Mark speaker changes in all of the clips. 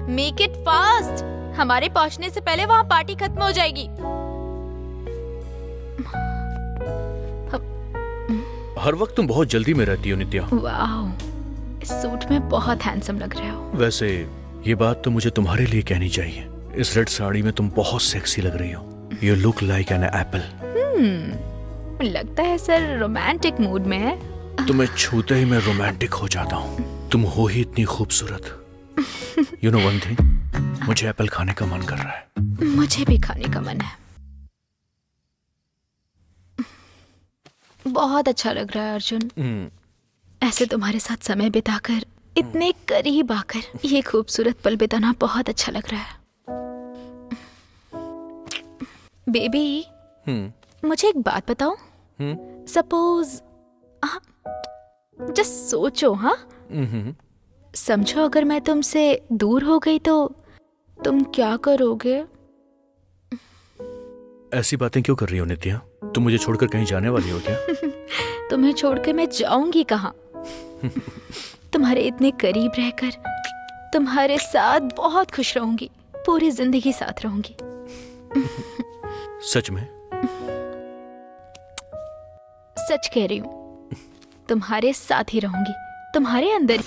Speaker 1: Make it fast, हमारे पहुंचने से पहले वहाँ पार्टी खत्म हो जाएगी।
Speaker 2: हर वक्त तुम बहुत जल्दी में रहती हो नित्या।
Speaker 1: वाओ, इस सूट में बहुत हैंडसम लग रहे हो।
Speaker 2: वैसे ये बात तो मुझे तुम्हारे लिए कहनी चाहिए। इस रेड साड़ी में तुम बहुत सेक्सी लग रही हो। You look like an apple.
Speaker 1: लगता है सर रोमांटिक मूड में है।
Speaker 2: तुम्हें छूते ही मैं रोमांटिक हो जाता हूँ। तुम हो ही इतनी खूबसूरत। यू नो वन थिंग, मुझे एप्पल खाने का मन कर रहा है।
Speaker 1: मुझे भी खाने का मन है। बहुत अच्छा लग रहा है अर्जुन। ऐसे तुम्हारे साथ समय बिताकर, इतने करीब आकर ये खूबसूरत पल बिताना बहुत अच्छा लग रहा है। बेबी, मुझे एक बात बताओ। सपोज जस्ट सोचो, हाँ, समझो अगर मैं तुमसे दूर हो गई तो तुम क्या करोगे?
Speaker 2: ऐसी बातें क्यों कर रही हो नित्या? तुम मुझे छोड़कर कहीं जाने वाली हो क्या?
Speaker 1: तुम्हें छोड़कर मैं जाऊंगी कहाँ? तुम्हारे इतने करीब रहकर तुम्हारे साथ बहुत खुश रहूंगी, पूरी जिंदगी साथ रहूंगी।
Speaker 2: सच में?
Speaker 1: सच कह रही हूँ, तुम्हारे साथ ही रहूंगी, तुम्हारे अंदर।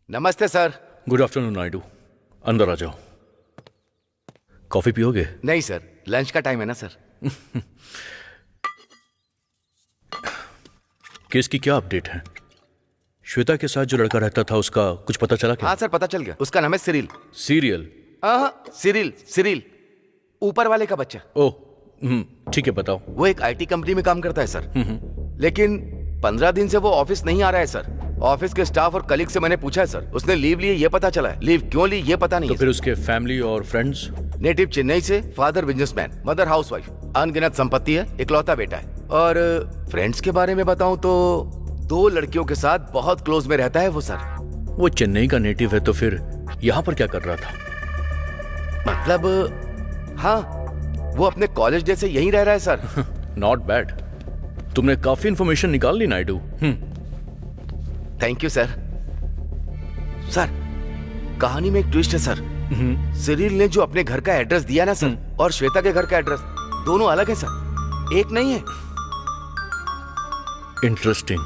Speaker 3: नमस्ते सर।
Speaker 2: Good afternoon Naidu. अंदर आ जाओ। कॉफी पियोगे?
Speaker 3: नहीं सर, लंच का टाइम है ना सर।
Speaker 2: केस की क्या अपडेट है? श्वेता के साथ जो लड़का रहता था उसका कुछ पता चला क्या?
Speaker 3: हाँ सर, पता चल गया। उसका नाम है सिरिल।
Speaker 2: सीरियल?
Speaker 3: हाँ, सिरिल, ऊपर वाले का बच्चा।
Speaker 2: ओह, ठीक है, बताओ।
Speaker 3: वो एक आईटी कंपनी में काम करता है सर। लेकिन 15 दिन से वो ऑफिस नहीं आ रहा है सर। ऑफिस के स्टाफ और कलीग से मैंने पूछा है सर, उसने लीव ली है ये पता चला है, लीव क्यों ली ये पता नहीं
Speaker 2: तो
Speaker 3: है।
Speaker 2: फिर उसके फैमिली और फ्रेंड्स?
Speaker 3: नेटिव चेन्नई से, फादर बिजनेसमैन, मदर हाउसवाइफ, अनगिनत संपत्ति है, इकलौता बेटा है। और फ्रेंड्स के बारे में बताऊं तो 2 लड़कियों के साथ बहुत क्लोज में रहता है वो सर।
Speaker 2: वो चेन्नई का नेटिव है तो फिर यहाँ पर क्या कर रहा था?
Speaker 3: मतलब हाँ, वो अपने कॉलेज डे से यहीं रह रहा है सर।
Speaker 2: Not bad. तुमने काफी इंफॉर्मेशन निकाल ली Naidu.
Speaker 3: Thank you sir. Sir, कहानी में एक ट्विस्ट है सर। सिरिल ने जो अपने घर का एड्रेस दिया ना सर, और श्वेता के घर का एड्रेस, दोनों अलग है सर, एक नहीं है।
Speaker 2: इंटरेस्टिंग।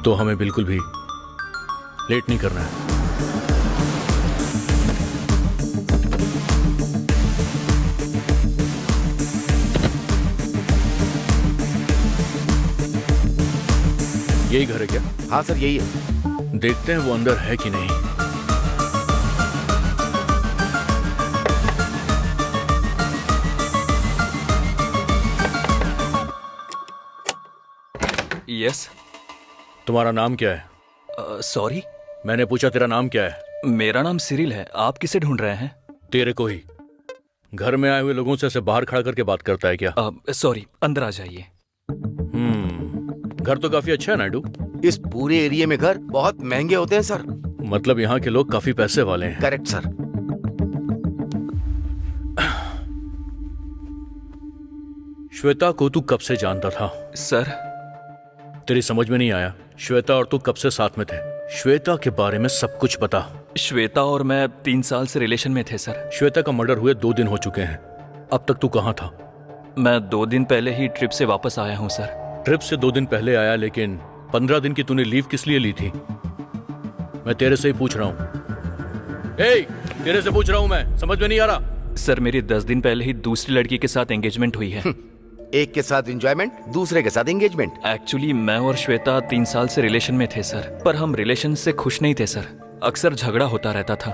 Speaker 2: तो हमें बिल्कुल भी लेट नहीं करना है। यही घर है क्या?
Speaker 3: हाँ सर, यही है।
Speaker 2: देखते हैं वो अंदर है कि नहीं।
Speaker 4: यस।
Speaker 2: तुम्हारा नाम क्या है?
Speaker 4: सॉरी,
Speaker 2: मैंने पूछा तेरा नाम क्या है?
Speaker 4: मेरा नाम सिरिल है। आप किसे ढूंढ रहे हैं?
Speaker 2: तेरे को ही। घर में आए हुए लोगों से ऐसे बाहर खड़ा करके बात करता है क्या?
Speaker 4: सॉरी, अंदर आ जाइए।
Speaker 2: घर तो काफी अच्छा है नायडू।
Speaker 3: इस पूरे एरिया में घर बहुत महंगे होते हैं सर।
Speaker 2: मतलब यहाँ के लोग काफी पैसे वाले हैं।
Speaker 3: Correct sir.
Speaker 2: श्वेता को तू कब से जानता था?
Speaker 4: सर,
Speaker 2: तेरी समझ में नहीं आया। श्वेता और तू कब से साथ में थे? श्वेता के बारे में सब कुछ बता।
Speaker 4: श्वेता और मैं 3 साल से रिलेशन में थे सर।
Speaker 2: श्वेता का मर्डर हुए 2 दिन हो चुके हैं। अब तक तू कहाँ था?
Speaker 4: मैं 2 दिन पहले ही ट्रिप से वापस आया हूँ सर।
Speaker 2: ट्रिप से 2 दिन पहले आया, लेकिन 15 दिन की तूने लीव किस लिए ली थी? मैं तेरे से ही पूछ रहा हूँ। तेरे से पूछ रहा हूँ मैं, समझ में नहीं आ रहा?
Speaker 4: सर, मेरी 10 दिन पहले ही दूसरी लड़की के साथ एंगेजमेंट हुई है।
Speaker 3: एक के साथ एंजॉयमेंट, दूसरे के साथ एंगेजमेंट।
Speaker 4: एक्चुअली मैं और श्वेता 3 साल से रिलेशन में थे सर, पर हम रिलेशन से खुश नहीं थे सर। अक्सर झगड़ा होता रहता था,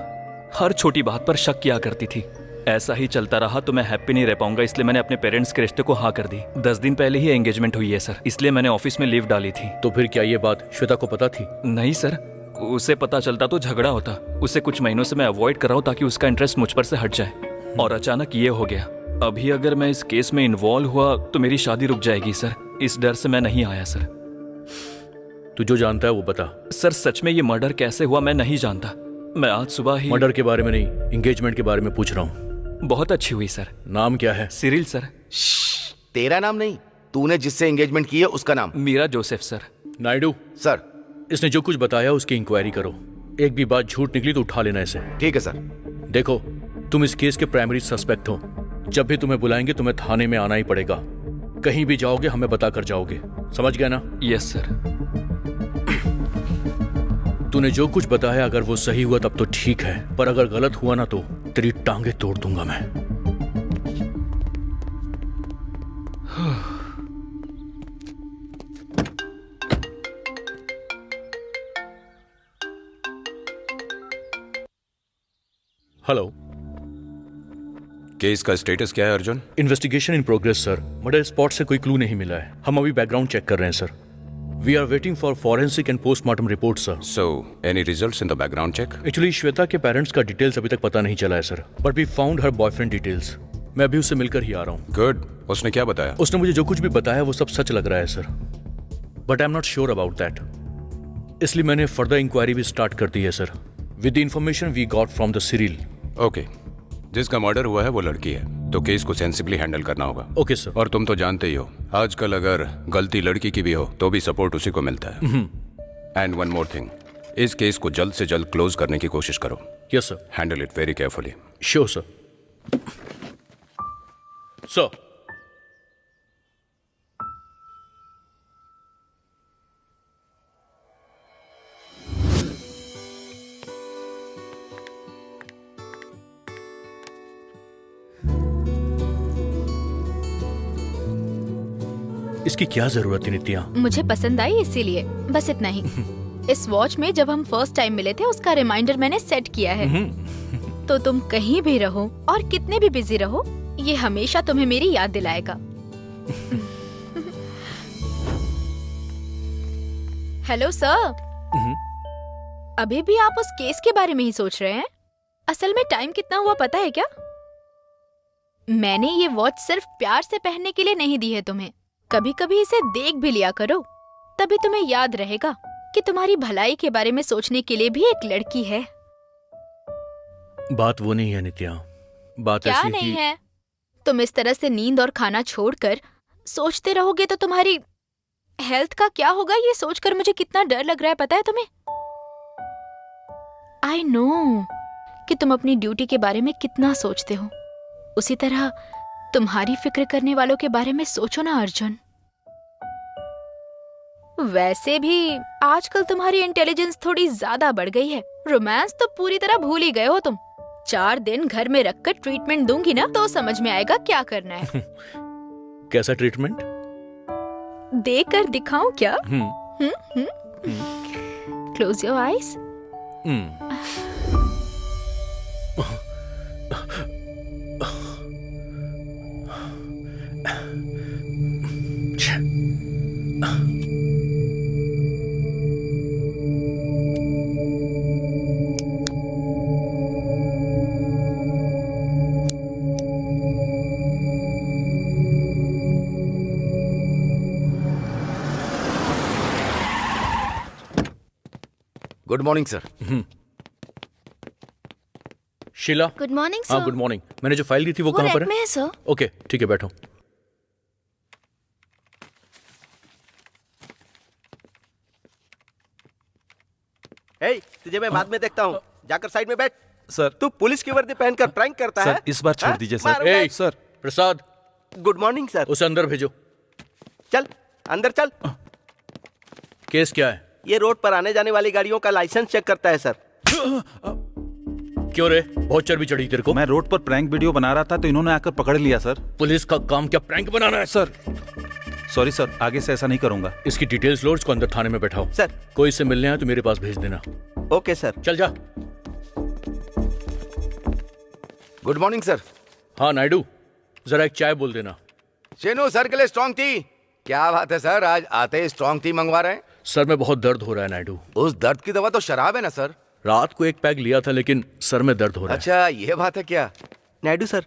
Speaker 4: हर छोटी बात पर शक किया करती थी। ऐसा ही चलता रहा तो मैं हैप्पी नहीं रह पाऊंगा, इसलिए मैंने अपने पेरेंट्स के रिश्ते को हाँ कर दी। 10 दिन पहले ही एंगेजमेंट हुई है सर, इसलिए मैंने ऑफिस में लीव डाली थी।
Speaker 2: तो फिर क्या ये बात श्वेता को पता थी?
Speaker 4: नहीं सर, उसे पता चलता तो झगड़ा होता। उसे कुछ महीनों से मैं अवॉइड कर रहा हूँ ताकि उसका इंटरेस्ट मुझ पर से हट जाए, और अचानक ये हो गया। अभी अगर मैं इस केस में इन्वॉल्व हुआ तो मेरी शादी रुक जाएगी सर, इस डर से मैं नहीं आया सर।
Speaker 2: तू जो जानता है वो बता।
Speaker 4: सर सच में ये मर्डर कैसे हुआ मैं नहीं जानता। मैं आज सुबह ही
Speaker 2: मर्डर के बारे में नहीं, एंगेजमेंट के बारे में पूछ रहा हूँ।
Speaker 4: बहुत अच्छी हुई सर।
Speaker 2: नाम क्या है?
Speaker 4: Cyril sir.
Speaker 3: तेरा नाम नहीं, तूने जिससे एंगेजमेंट की है उसका नाम।
Speaker 4: Meera Joseph sir.
Speaker 2: Naidu
Speaker 3: sir.
Speaker 2: इसने जो कुछ बताया उसकी इंक्वायरी करो। एक भी बात झूठ निकली तो उठा लेना इसे।
Speaker 3: ठीक है सर।
Speaker 2: देखो, तुम इस केस के प्राइमरी सस्पेक्ट हो। जब भी तुम्हें बुलाएंगे तुम्हें थाने में आना ही पड़ेगा। कहीं भी जाओगे हमें बता कर जाओगे, समझ गया ना?
Speaker 4: Yes sir.
Speaker 2: तूने जो कुछ बताया अगर वो सही हुआ तब तो ठीक है, पर अगर गलत हुआ ना तो तेरी टांगे तोड़ दूंगा मैं। हेलो।
Speaker 5: केस का स्टेटस क्या है Arjun?
Speaker 2: Investigation in progress sir. Murder spot से कोई क्लू नहीं मिला है। हम अभी बैकग्राउंड चेक कर रहे हैं sir. We are waiting for forensic and postmortem report sir.
Speaker 5: So any results in the background check?
Speaker 2: Actually Shweta के पेरेंट्स का डिटेल्स अभी तक पता नहीं चला है sir, but we found her boyfriend details. मैं अभी उससे मिलकर ही आ रहा हूँ।
Speaker 5: गुड। उसने क्या बताया?
Speaker 2: उसने मुझे जो कुछ भी बताया वो सब सच लग रहा है sir, but I am not sure about that. इसलिए मैंने फर्दर इंक्वायरी भी स्टार्ट कर दी है sir, with the information we got from the Cyril.
Speaker 5: Okay. जिसका मर्डर हुआ है वो लड़की है, तो केस को सेंसिबली हैंडल करना होगा।
Speaker 2: Okay sir.
Speaker 5: और तुम तो जानते ही हो, आजकल अगर गलती लड़की की भी हो तो भी सपोर्ट उसी को मिलता है। एंड वन मोर थिंग, इस केस को जल्द से जल्द क्लोज करने की कोशिश करो।
Speaker 2: Yes sir.
Speaker 5: Handle it very carefully.
Speaker 2: Sure sir. Sir, इसकी क्या जरूरत है नित्या?
Speaker 1: मुझे पसंद आई इसीलिए, बस इतना ही। इस वॉच में जब हम फर्स्ट टाइम मिले थे उसका रिमाइंडर मैंने सेट किया है। तो तुम कहीं भी रहो और कितने भी बिजी रहो, ये हमेशा तुम्हें मेरी याद दिलाएगा। Hello sir. अभी भी आप उस केस के बारे में ही सोच रहे हैं? असल में टाइम कितना हुआ पता है क्या? मैंने ये वॉच सिर्फ प्यार से पहनने के लिए नहीं दी है तुम्हें। कभी कभी इसे देख भी लिया करो, तभी तुम्हें याद रहेगा कि तुम्हारी भलाई के बारे में सोचने के लिए भी एक लड़की है।
Speaker 2: बात वो नहीं है नित्या, बात
Speaker 1: क्या
Speaker 2: ऐसी
Speaker 1: नहीं
Speaker 2: कि...
Speaker 1: है? तुम इस तरह से नींद और खाना छोड़कर सोचते रहोगे तो तुम्हारी हेल्थ का क्या होगा, ये सोचकर मुझे कितना डर लग रहा है पता है तुम्हें? आई नो कि तुम अपनी ड्यूटी के बारे में कितना सोचते हो। उसी तरह तुम्हारी फिक्र करने वालों के बारे में सोचो ना अर्जुन। वैसे भी आजकल तुम्हारी इंटेलिजेंस थोड़ी ज्यादा बढ़ गई है। रोमांस तो पूरी तरह भूल ही गए हो तुम। 4 दिन घर में रखकर ट्रीटमेंट दूंगी ना तो समझ में आएगा क्या करना है।
Speaker 2: कैसा ट्रीटमेंट?
Speaker 1: देकर दिखाऊं क्या? Close your eyes.
Speaker 3: Good morning sir.
Speaker 2: Sheela.
Speaker 6: Good morning
Speaker 2: हाँ
Speaker 6: सर।
Speaker 2: Good morning. मैंने जो फाइल दी थी वो
Speaker 6: वो
Speaker 2: कहाँ पर
Speaker 6: रैक में
Speaker 2: है?
Speaker 6: है सर।
Speaker 2: ओके ठीक है, बैठो।
Speaker 7: हे, तुझे मैं बाद में देखता हूँ। जाकर साइड में बैठ।
Speaker 8: सर।
Speaker 7: तू पुलिस की वर्दी पहनकर प्रैंक करता है?
Speaker 8: सर इस बार छोड़
Speaker 7: हाँ?
Speaker 8: दीजिए
Speaker 7: मारो,
Speaker 8: सर।
Speaker 7: मारो।
Speaker 8: सर
Speaker 2: प्रसाद,
Speaker 7: गुड मॉर्निंग सर।
Speaker 2: उसे अंदर भेजो।
Speaker 7: चल अंदर चल।
Speaker 2: केस क्या है?
Speaker 7: ये रोड पर आने जाने वाली गाड़ियों का लाइसेंस चेक करता है सर।
Speaker 2: क्यों रे, बहुत चर्बी चढ़ी तेरे को?
Speaker 8: मैं रोड पर प्रैंक वीडियो बना रहा था तो इन्होंने आकर पकड़ लिया सर।
Speaker 2: पुलिस का काम क्या प्रैंक बनाना है?
Speaker 8: सर सॉरी सर, आगे से ऐसा नहीं करूंगा।
Speaker 2: इसकी डिटेल्स लो, इसको अंदर थाने में बैठाओ।
Speaker 7: सर।
Speaker 2: कोई से मिलने आए तो मेरे पास भेज देना।
Speaker 7: Okay sir.
Speaker 2: चल जा।
Speaker 3: Good morning sir.
Speaker 2: हाँ नायडू, जरा एक चाय बोल देना।
Speaker 3: शेनू सर के लिए स्ट्रांग टी। क्या बात है सर, आज आते ही स्ट्रांग टी मंगवा रहे हैं।
Speaker 2: सर में बहुत दर्द हो रहा है नायडू।
Speaker 3: उस दर्द की दवा तो शराब है ना सर।
Speaker 2: रात को एक पैक लिया था लेकिन सर में दर्द हो रहा है।
Speaker 3: अच्छा ये बात है क्या?
Speaker 7: नायडू सर,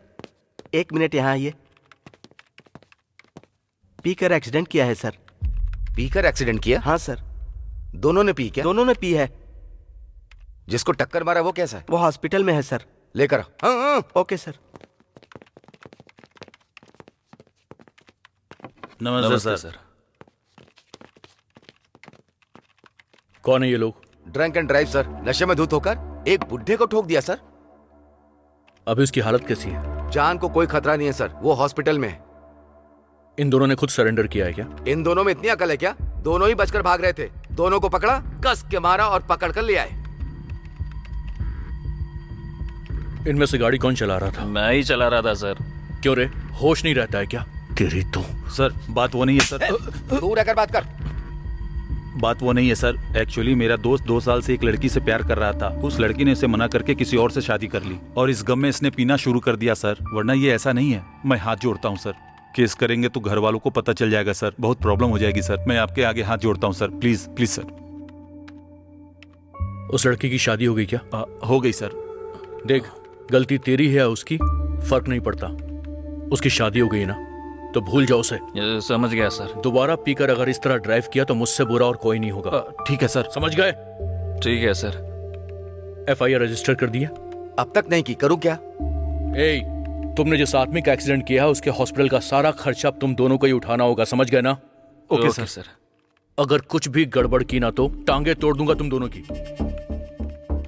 Speaker 7: 1 मिनट यहाँ आइए। पीकर एक्सीडेंट किया है सर।
Speaker 3: पीकर एक्सीडेंट किया?
Speaker 7: हाँ सर,
Speaker 3: दोनों ने पी क्या?
Speaker 7: दोनों ने पी है।
Speaker 3: जिसको टक्कर मारा वो कैसा है?
Speaker 7: वो हॉस्पिटल में है सर।
Speaker 3: लेकर आओ। हाँ, हाँ।
Speaker 7: Okay sir.
Speaker 8: नमस्ते सर।
Speaker 2: कौन है ये लोग?
Speaker 3: ड्रंक एंड ड्राइव सर, नशे में धुत होकर एक बुढ़े को ठोक दिया सर।
Speaker 2: अभी उसकी हालत कैसी है?
Speaker 3: जान को कोई खतरा नहीं है सर, वो हॉस्पिटल में है।
Speaker 2: इन दोनों ने खुद सरेंडर किया है क्या?
Speaker 3: इन दोनों में इतनी अकल है क्या? दोनों ही बचकर भाग रहे थे। दोनों को पकड़ा, कस के मारा और पकड़ कर ले आए।
Speaker 2: इनमें से गाड़ी कौन चला रहा था?
Speaker 4: मैं ही चला रहा था सर।
Speaker 2: क्यों रे, होश नहीं रहता है क्या? तेरी तो।
Speaker 8: सर बात वो नहीं है सर।
Speaker 3: दूर रहकर बात कर।
Speaker 8: बात वो नहीं है सर। एक्चुअली मेरा दोस्त 2 साल से एक लड़की से प्यार कर रहा था। उस लड़की ने इसे मना करके किसी और से शादी कर ली और इस गम में इसने पीना शुरू कर दिया सर। वरना ये ऐसा नहीं है। मैं हाथ जोड़ता हूँ सर, केस करेंगे तो घर वालों को पता चल जाएगा सर, बहुत प्रॉब्लम हो जाएगी सर। मैं आपके आगे हाथ जोड़ता हूँ सर, प्लीज प्लीज सर।
Speaker 2: उस लड़की की शादी हो गई क्या?
Speaker 8: हो गई सर।
Speaker 2: देख, गलती तेरी है या उसकी फर्क नहीं पड़ता। उसकी शादी हो गई ना तो भूल जाओ उसे।
Speaker 4: समझ गया सर।
Speaker 2: दोबारा पीकर अगर इस तरह ड्राइव किया तो मुझसे बुरा और कोई नहीं होगा।
Speaker 8: ठीक है सर।
Speaker 2: समझ गए?
Speaker 4: ठीक है सर।
Speaker 2: FIR रजिस्टर कर दिया?
Speaker 3: अब तक नहीं की, करूँ क्या?
Speaker 2: ए, तुमने जिस आदमी का एक्सीडेंट किया है उसके हॉस्पिटल का सारा खर्चा तुम दोनों को ही उठाना होगा, समझ गए ना?
Speaker 8: Okay
Speaker 4: sir.
Speaker 8: सर।
Speaker 2: अगर कुछ भी गड़बड़ की ना तो टांगे तोड़ दूंगा तुम दोनों की।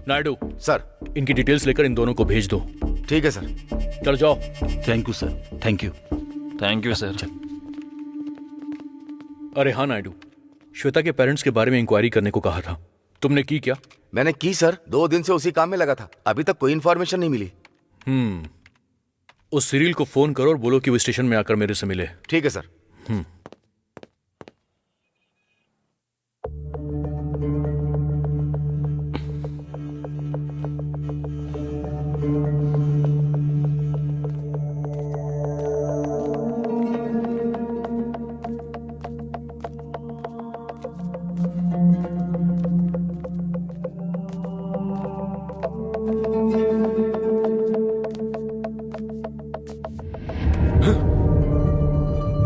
Speaker 2: नायडू,
Speaker 3: सर
Speaker 2: इनकी डिटेल्स लेकर इन दोनों को भेज दो।
Speaker 3: ठीक है सर।
Speaker 2: चल जाओ।
Speaker 8: Thank you sir, thank you.
Speaker 4: Thank you sir.
Speaker 2: अरे हाँ नायडू, श्वेता के पेरेंट्स के बारे में इंक्वायरी करने को कहा था, तुमने की क्या?
Speaker 3: मैंने की सर, 2 दिन से उसी काम में लगा था। अभी तक कोई इन्फॉर्मेशन नहीं मिली।
Speaker 2: उस सिरिल को फोन करो और बोलो कि वो स्टेशन में आकर मेरे से मिले।
Speaker 3: ठीक है सर।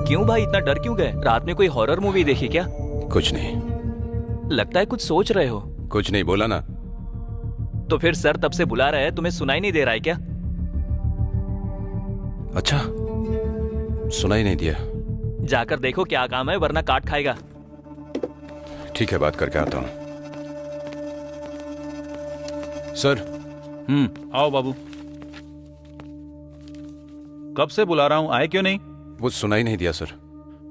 Speaker 4: क्यों भाई इतना डर क्यों गए? रात में कोई हॉरर मूवी देखी क्या?
Speaker 5: कुछ नहीं।
Speaker 4: लगता है कुछ सोच रहे हो।
Speaker 5: कुछ नहीं बोला ना।
Speaker 4: तो फिर सर तब से बुला रहे हैं, तुम्हें सुनाई नहीं दे रहा है क्या?
Speaker 5: अच्छा, सुनाई नहीं दिया।
Speaker 4: जाकर देखो क्या काम है, वरना काट खाएगा।
Speaker 5: ठीक है, बात करके आता हूँ। सर।
Speaker 8: आओ बाबू। कब से बुला रहा हूँ, आए क्यों नहीं?
Speaker 5: वो सुनाई नहीं दिया सर।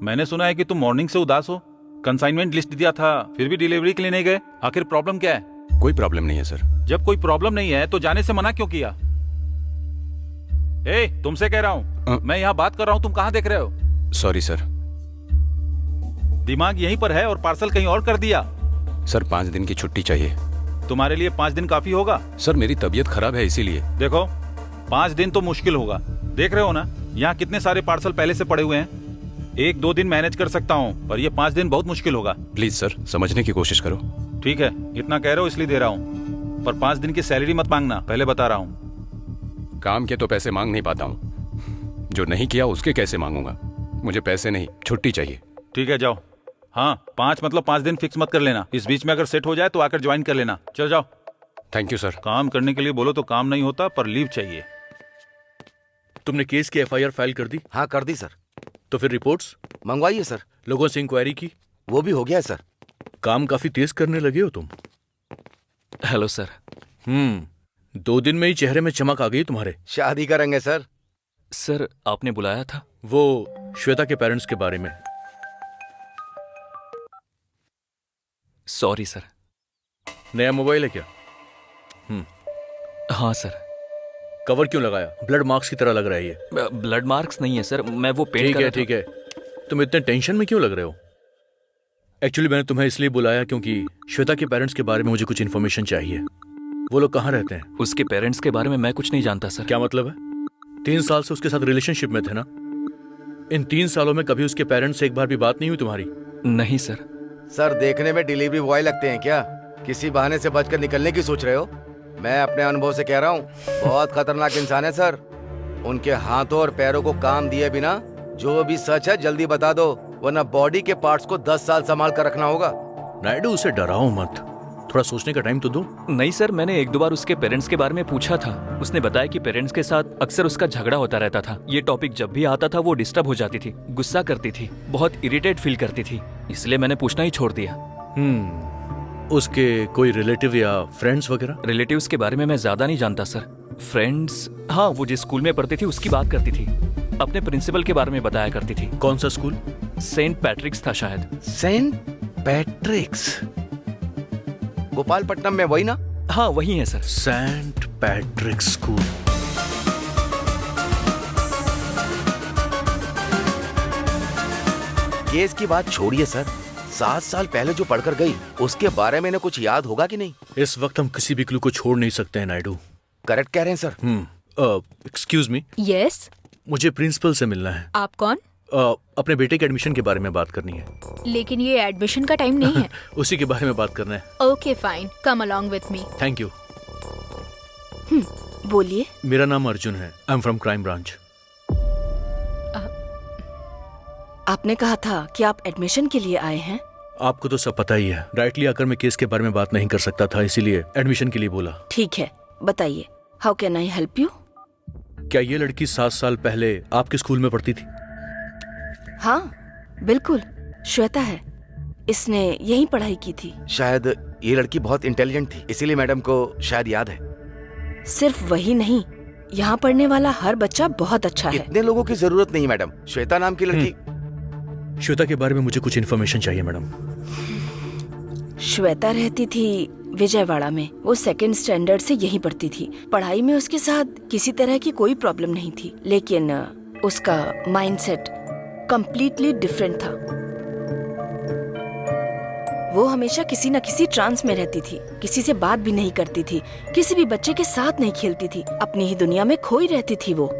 Speaker 8: मैंने सुना है कि तुम मॉर्निंग से उदास हो। कंसाइनमेंट लिस्ट दिया था, फिर भी डिलीवरी के लिए नहीं गए। आखिर प्रॉब्लम क्या है?
Speaker 5: कोई प्रॉब्लम नहीं है सर।
Speaker 8: जब कोई प्रॉब्लम नहीं है तो जाने से मना क्यों किया? तुमसे कह रहा हूँ, मैं यहाँ बात कर रहा हूँ, तुम कहाँ देख रहे हो?
Speaker 5: Sorry sir.
Speaker 8: दिमाग यहीं पर है और पार्सल कहीं और कर दिया।
Speaker 5: सर 5 दिन की छुट्टी चाहिए।
Speaker 8: तुम्हारे लिए 5 दिन काफी होगा?
Speaker 5: सर मेरी तबीयत खराब है इसीलिए।
Speaker 8: देखो, 5 दिन तो मुश्किल होगा। देख रहे हो ना, यहाँ कितने सारे पार्सल पहले से पड़े हुए हैं। 1-2 दिन मैनेज कर सकता हूँ, पर ये 5 दिन बहुत मुश्किल होगा।
Speaker 5: प्लीज सर, समझने की कोशिश करो।
Speaker 8: ठीक है, इतना कह रहे हो इसलिए दे रहा हूँ, पर 5 दिन की सैलरी मत मांगना, पहले बता रहा हूँ।
Speaker 5: काम के तो पैसे मांग नहीं पाता हूँ, जो नहीं किया उसके कैसे मांगूंगा? मुझे पैसे नहीं, छुट्टी चाहिए।
Speaker 8: ठीक है, जाओ। हाँ, 5 मतलब 5 दिन फिक्स मत कर लेना। इस बीच में अगर सेट हो जाए तो आकर ज्वाइन कर लेना। चल जाओ।
Speaker 5: Thank you sir.
Speaker 8: काम करने के लिए बोलो तो काम नहीं होता, पर लीव चाहिए।
Speaker 2: तुमने केस की FIR फाइल कर दी?
Speaker 3: हाँ कर दी सर।
Speaker 2: तो फिर रिपोर्ट्स
Speaker 3: मंगवाइए सर।
Speaker 2: लोगों से इंक्वायरी की?
Speaker 3: वो भी हो गया है सर।
Speaker 2: काम काफी तेज करने लगे हो तुम।
Speaker 4: Hello sir.
Speaker 2: 2 दिन में ही चेहरे में चमक आ गई तुम्हारे।
Speaker 3: शादी करेंगे सर।
Speaker 4: सर आपने बुलाया था?
Speaker 2: वो श्वेता के पेरेंट्स के बारे में।
Speaker 4: Sorry sir.
Speaker 2: नया मोबाइल है क्या?
Speaker 4: हाँ सर।
Speaker 2: कवर क्यों लगाया? ब्लड मार्क्स की तरह लग रहा है ये।
Speaker 4: ब्लड मार्क्स नहीं है सर, मैं वो पेंट
Speaker 2: ठीक
Speaker 4: कर
Speaker 2: है
Speaker 4: रहा था।
Speaker 2: ठीक है, तुम इतने टेंशन में क्यों लग रहे हो? एक्चुअली मैंने तुम्हें इसलिए बुलाया क्योंकि श्वेता के पेरेंट्स के बारे में मुझे कुछ इन्फॉर्मेशन चाहिए। वो लोग कहाँ रहते हैं?
Speaker 4: उसके पेरेंट्स के बारे में मैं कुछ नहीं जानता सर।
Speaker 2: क्या मतलब है? 3 साल से उसके साथ रिलेशनशिप में थे ना? इन 3 सालों में कभी उसके पेरेंट्स से एक बार भी बात नहीं हुई तुम्हारी?
Speaker 4: नहीं सर।
Speaker 3: सर देखने में डिलीवरी बॉय लगते हैं क्या? किसी बहाने से बचकर निकलने की सोच रहे हो? मैं अपने अनुभव से कह रहा हूँ, बहुत खतरनाक इंसान है सर। उनके हाथों और पैरों को काम दिए बिना जो भी सच है जल्दी बता दो, वरना बॉडी के पार्ट्स को 10 साल संभाल कर रखना होगा।
Speaker 2: नायडू, उसे डराओ मत, थोड़ा सोचने का टाइम तो दो।
Speaker 4: नहीं सर, मैंने 1-2 बार उसके पेरेंट्स के बारे में पूछा था। उसने बताया कि पेरेंट्स के साथ अक्सर उसका झगड़ा होता रहता था। ये टॉपिक जब भी आता था वो डिस्टर्ब हो जाती थी, गुस्सा करती थी, बहुत इरिटेट फील करती थी। इसलिए मैंने पूछना ही छोड़ दिया।
Speaker 2: उसके कोई रिलेटिव या फ्रेंड्स वगैरह?
Speaker 4: रिलेटिव्स के बारे में मैं ज्यादा नहीं जानता सर। फ्रेंड्स, हाँ, वो जिस स्कूल में पढ़ती थी उसकी बात करती थी। अपने प्रिंसिपल के बारे में बताया करती थी।
Speaker 2: कौन सा स्कूल?
Speaker 4: सेंट पैट्रिक्स था शायद।
Speaker 3: सेंट पैट्रिक्स, गोपालपट्टनम में, वही ना?
Speaker 4: हाँ वही है sir.
Speaker 2: Saint Patrick school.
Speaker 3: Case की बात छोड़िए सर, 7 साल पहले जो पढ़कर गई उसके बारे में कुछ याद होगा कि नहीं?
Speaker 2: इस वक्त हम किसी भी क्लू को छोड़ नहीं सकते हैं नायडू।
Speaker 3: करेक्ट कह रहे हैं सर।
Speaker 2: एक्सक्यूज मी,
Speaker 1: यस,
Speaker 2: मुझे प्रिंसिपल से मिलना है।
Speaker 1: आप कौन?
Speaker 2: अपने बेटे के एडमिशन के बारे में बात करनी है।
Speaker 1: लेकिन ये एडमिशन का टाइम नहीं है।
Speaker 2: उसी के बारे में बात करना है।
Speaker 1: Okay fine, come along with me.
Speaker 2: Thank you.
Speaker 6: बोलिए।
Speaker 2: मेरा नाम अर्जुन है, I am from crime branch.
Speaker 6: आपने कहा था कि आप एडमिशन के लिए आए हैं।
Speaker 2: आपको तो सब पता ही है, डायरेक्टली आकर मैं केस के बारे में बात नहीं कर सकता था, इसीलिए एडमिशन के लिए बोला।
Speaker 6: ठीक है, बताइए, how can I help you?
Speaker 2: क्या ये लड़की 7 साल पहले आपके स्कूल में पढ़ती थी?
Speaker 6: हाँ बिल्कुल, श्वेता है, इसने यही पढ़ाई की थी।
Speaker 3: शायद ये लड़की बहुत इंटेलिजेंट थी, इसीलिए मैडम को शायद याद है।
Speaker 6: सिर्फ वही नहीं, यहाँ पढ़ने वाला हर बच्चा बहुत अच्छा है।
Speaker 3: इतने लोगों की जरूरत नहीं मैडम, श्वेता नाम की लड़की।
Speaker 2: श्वेता के बारे में मुझे कुछ इन्फॉर्मेशन चाहिए मैडम।
Speaker 6: श्वेता रहती थी विजयवाड़ा में। वो 2nd स्टैंडर्ड से यहीं पढ़ती थी। पढ़ाई में उसके साथ किसी तरह की कोई प्रॉब्लम नहीं थी, लेकिन उसका माइंडसेट कंप्लीटली डिफरेंट था। वो हमेशा किसी न किसी ट्रांस में रहती थी, किसी से बात भी नहीं करती थी, किसी भी बच्चे के साथ नहीं खेलती थी, अपनी ही दुनिया में खोई रहती थी। वो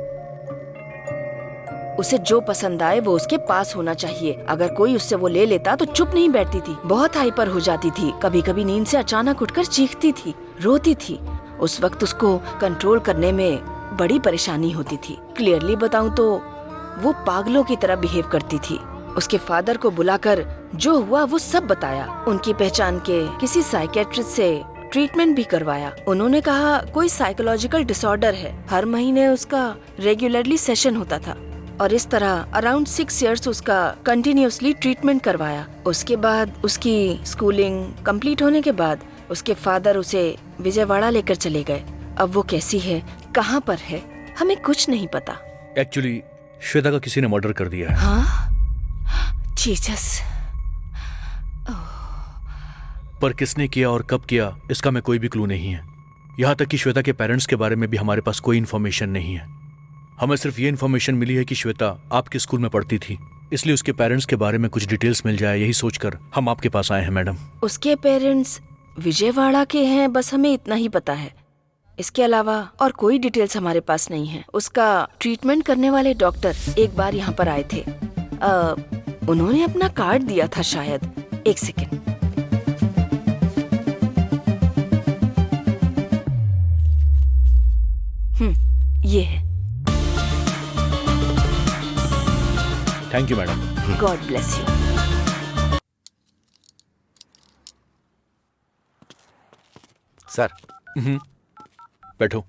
Speaker 6: उसे जो पसंद आए वो उसके पास होना चाहिए। अगर कोई उससे वो ले लेता तो चुप नहीं बैठती थी, बहुत हाइपर हो जाती थी। कभी कभी नींद से अचानक उठकर चीखती थी, रोती थी। उस वक्त उसको कंट्रोल करने में बड़ी परेशानी होती थी। क्लियरली बताऊं तो वो पागलों की तरह बिहेव करती थी। उसके फादर को बुलाकर जो हुआ वो सब बताया। उनकी पहचान के किसी साइकेट्रिस्ट से ट्रीटमेंट भी करवाया। उन्होंने कहा कोई साइकोलॉजिकल डिसऑर्डर है। हर महीने उसका रेगुलरली सेशन होता था और इस तरह अराउंड 6 इयर्स उसका कंटिन्यूअसली ट्रीटमेंट करवाया। उसके बाद उसकी स्कूलिंग कंप्लीट होने के बाद उसके फादर उसे विजयवाड़ा लेकर चले गए। अब वो कैसी है, कहाँ पर है, हमें कुछ नहीं पता।
Speaker 2: एक्चुअली श्वेता का किसी ने मर्डर कर दिया है।
Speaker 6: हाँ? जीसस।
Speaker 2: पर किसने किया और कब किया इसका मैं कोई भी क्लू नहीं है। यहाँ तक कि श्वेता के पेरेंट्स के बारे में भी हमारे पास कोई इन्फॉर्मेशन नहीं है। हमें सिर्फ ये इन्फॉर्मेशन मिली है कि श्वेता आपके स्कूल में पढ़ती थी, इसलिए उसके पेरेंट्स के बारे में कुछ डिटेल्स मिल जाए, यही सोचकर हम आपके पास आए हैं मैडम।
Speaker 6: उसके पेरेंट्स विजयवाड़ा के हैं, बस हमें इतना ही पता है। इसके अलावा और कोई डिटेल्स हमारे पास नहीं है। उसका ट्रीटमेंट करने वाले डॉक्टर एक बार यहाँ पर आए थे। उन्होंने अपना कार्ड दिया था शायद। एक सेकेंड। ये है।
Speaker 2: Thank you madam.
Speaker 6: God bless you.
Speaker 3: Sir.
Speaker 2: बैठो।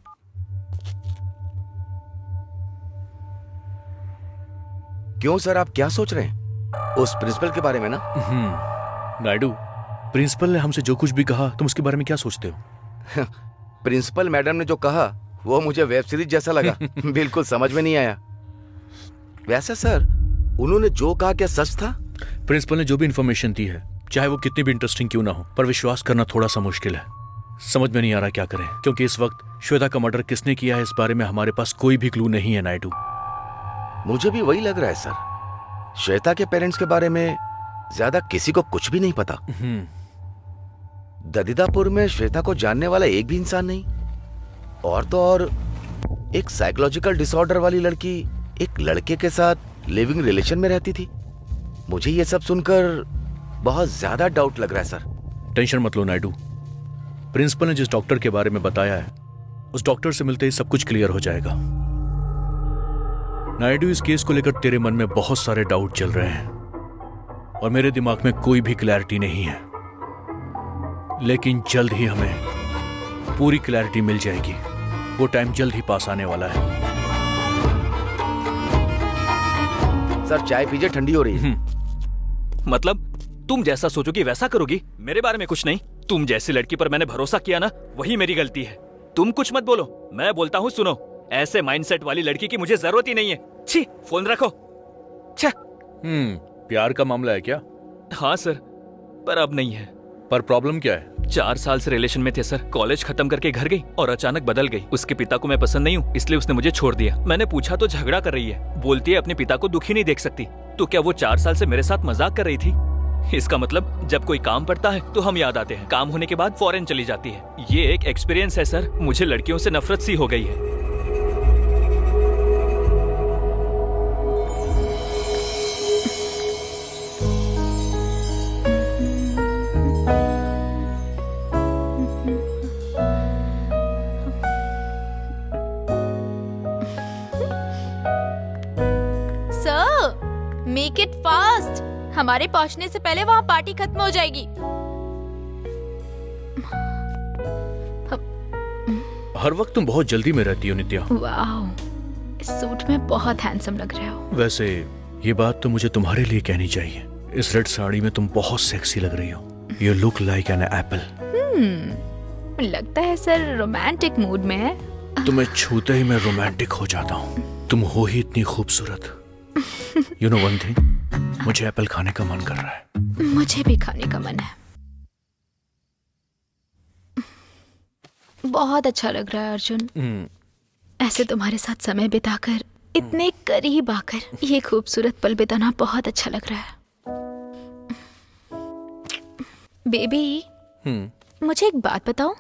Speaker 3: क्यों सर, आप क्या सोच रहे हैं? उस प्रिंसिपल के बारे में ना?
Speaker 2: नायडू, प्रिंसिपल ने हमसे जो कुछ भी कहा तुम उसके बारे में क्या सोचते हो?
Speaker 3: प्रिंसिपल मैडम ने जो कहा वो मुझे वेब सीरीज जैसा लगा। बिल्कुल समझ में नहीं आया। वैसे सर, उन्होंने जो कहा क्या सच था?
Speaker 2: प्रिंसिपल ने जो भी इंफॉर्मेशन दी है, चाहे वो कितनी भी इंटरेस्टिंग क्यों ना हो, पर विश्वास करना थोड़ा सा मुश्किल है। समझ में नहीं आ रहा क्या करें, क्योंकि इस वक्त श्वेता का मर्डर किसने किया है इस बारे में हमारे पास कोई भी क्लू नहीं है नायडू।
Speaker 3: मुझे भी वही लग रहा है सर। श्वेता के पेरेंट्स के बारे में ज्यादा किसी को कुछ भी नहीं पता। ददीदापुर में श्वेता को जानने वाला एक भी इंसान नहीं। और तो और एक साइकोलॉजिकल डिसऑर्डर वाली लड़की एक लड़के के साथ लिविंग रिलेशन में रहती थी। मुझे ये सब सुनकर बहुत ज्यादा डाउट लग रहा है सर।
Speaker 2: टेंशन मत लो नायडू, प्रिंसिपल ने जिस डॉक्टर के बारे में बताया है उस डॉक्टर से मिलते ही सब कुछ क्लियर हो जाएगा। नायडू, इस केस को लेकर तेरे मन में बहुत सारे डाउट चल रहे हैं और मेरे दिमाग में कोई भी क्लैरिटी नहीं है, लेकिन जल्द ही हमें पूरी क्लैरिटी मिल जाएगी। वो टाइम जल्द ही पास आने वाला है।
Speaker 3: सर चाय पीजिए, ठंडी हो रही है।
Speaker 4: मतलब तुम जैसा सोचोगी वैसा करोगी? मेरे बारे में कुछ नहीं। तुम जैसी लड़की पर मैंने भरोसा किया ना, वही मेरी गलती है। तुम कुछ मत बोलो, मैं बोलता हूँ सुनो। ऐसे माइंडसेट वाली लड़की की मुझे जरूरत ही नहीं है। छी, फोन रखो। छे।
Speaker 2: प्यार का मामला है क्या?
Speaker 4: हाँ सर, पर अब नहीं है।
Speaker 2: पर प्रॉब्लम क्या है?
Speaker 4: 4 साल से रिलेशन में थे सर। कॉलेज खत्म करके घर गई और अचानक बदल गई। उसके पिता को मैं पसंद नहीं हूँ, इसलिए उसने मुझे छोड़ दिया। मैंने पूछा तो झगड़ा कर रही है, बोलती है अपने पिता को दुखी नहीं देख सकती। तो क्या वो 4 साल से मेरे साथ मजाक कर रही थी? इसका मतलब जब कोई काम पड़ता है तो हम याद आते हैं, काम होने के बाद फॉरेन चली जाती है। ये एक एक्सपीरियंस है सर। मुझे लड़कियों से नफरत सी हो गई है।
Speaker 1: Sir, make it fast. हमारे पहुंचने से पहले वहाँ पार्टी खत्म हो जाएगी।
Speaker 2: हर वक्त तुम बहुत जल्दी में रहती हो नित्या।
Speaker 1: वाह, इस सूट में बहुत हैंडसम लग रहे हो।
Speaker 2: वैसे ये बात तो मुझे तुम्हारे लिए कहनी चाहिए। इस रेड साड़ी में तुम बहुत सेक्सी लग रही हो। You look like an apple.
Speaker 1: लगता है सर रोमांटिक मूड में है।
Speaker 2: तुम्हें छूते ही मैं रोमांटिक हो जाता हूँ। तुम हो ही इतनी खूबसूरत। यू नो वन थिंग, मुझे एप्पल खाने का मन कर रहा है।
Speaker 1: मुझे भी खाने का मन है। बहुत अच्छा लग रहा है अर्जुन। ऐसे तुम्हारे साथ समय बिताकर, इतने करीब आकर ये खूबसूरत पल बिताना बहुत अच्छा लग रहा है। बेबी, मुझे एक बात बताओ।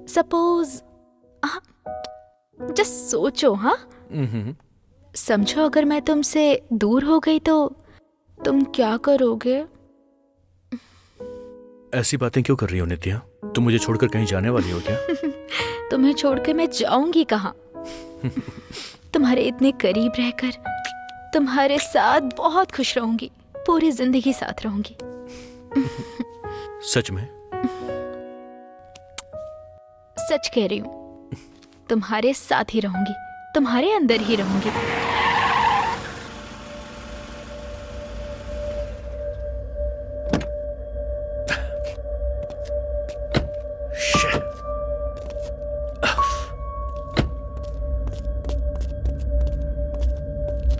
Speaker 1: सपोज, जस्ट सोचो, हाँ, समझो अगर मैं तुमसे दूर हो गई तो तुम क्या करोगे?
Speaker 2: ऐसी बातें क्यों कर रही हो नित्या? तुम मुझे छोड़कर कहीं जाने वाली हो क्या?
Speaker 1: तुम्हें छोड़कर मैं जाऊंगी कहाँ? तुम्हारे इतने करीब रहकर तुम्हारे साथ बहुत खुश रहूंगी, पूरी जिंदगी साथ रहूंगी।
Speaker 2: सच में?
Speaker 1: सच कह रही हूँ, तुम्हारे साथ ही रहूंगी, तुम्हारे अंदर ही रहूंगी।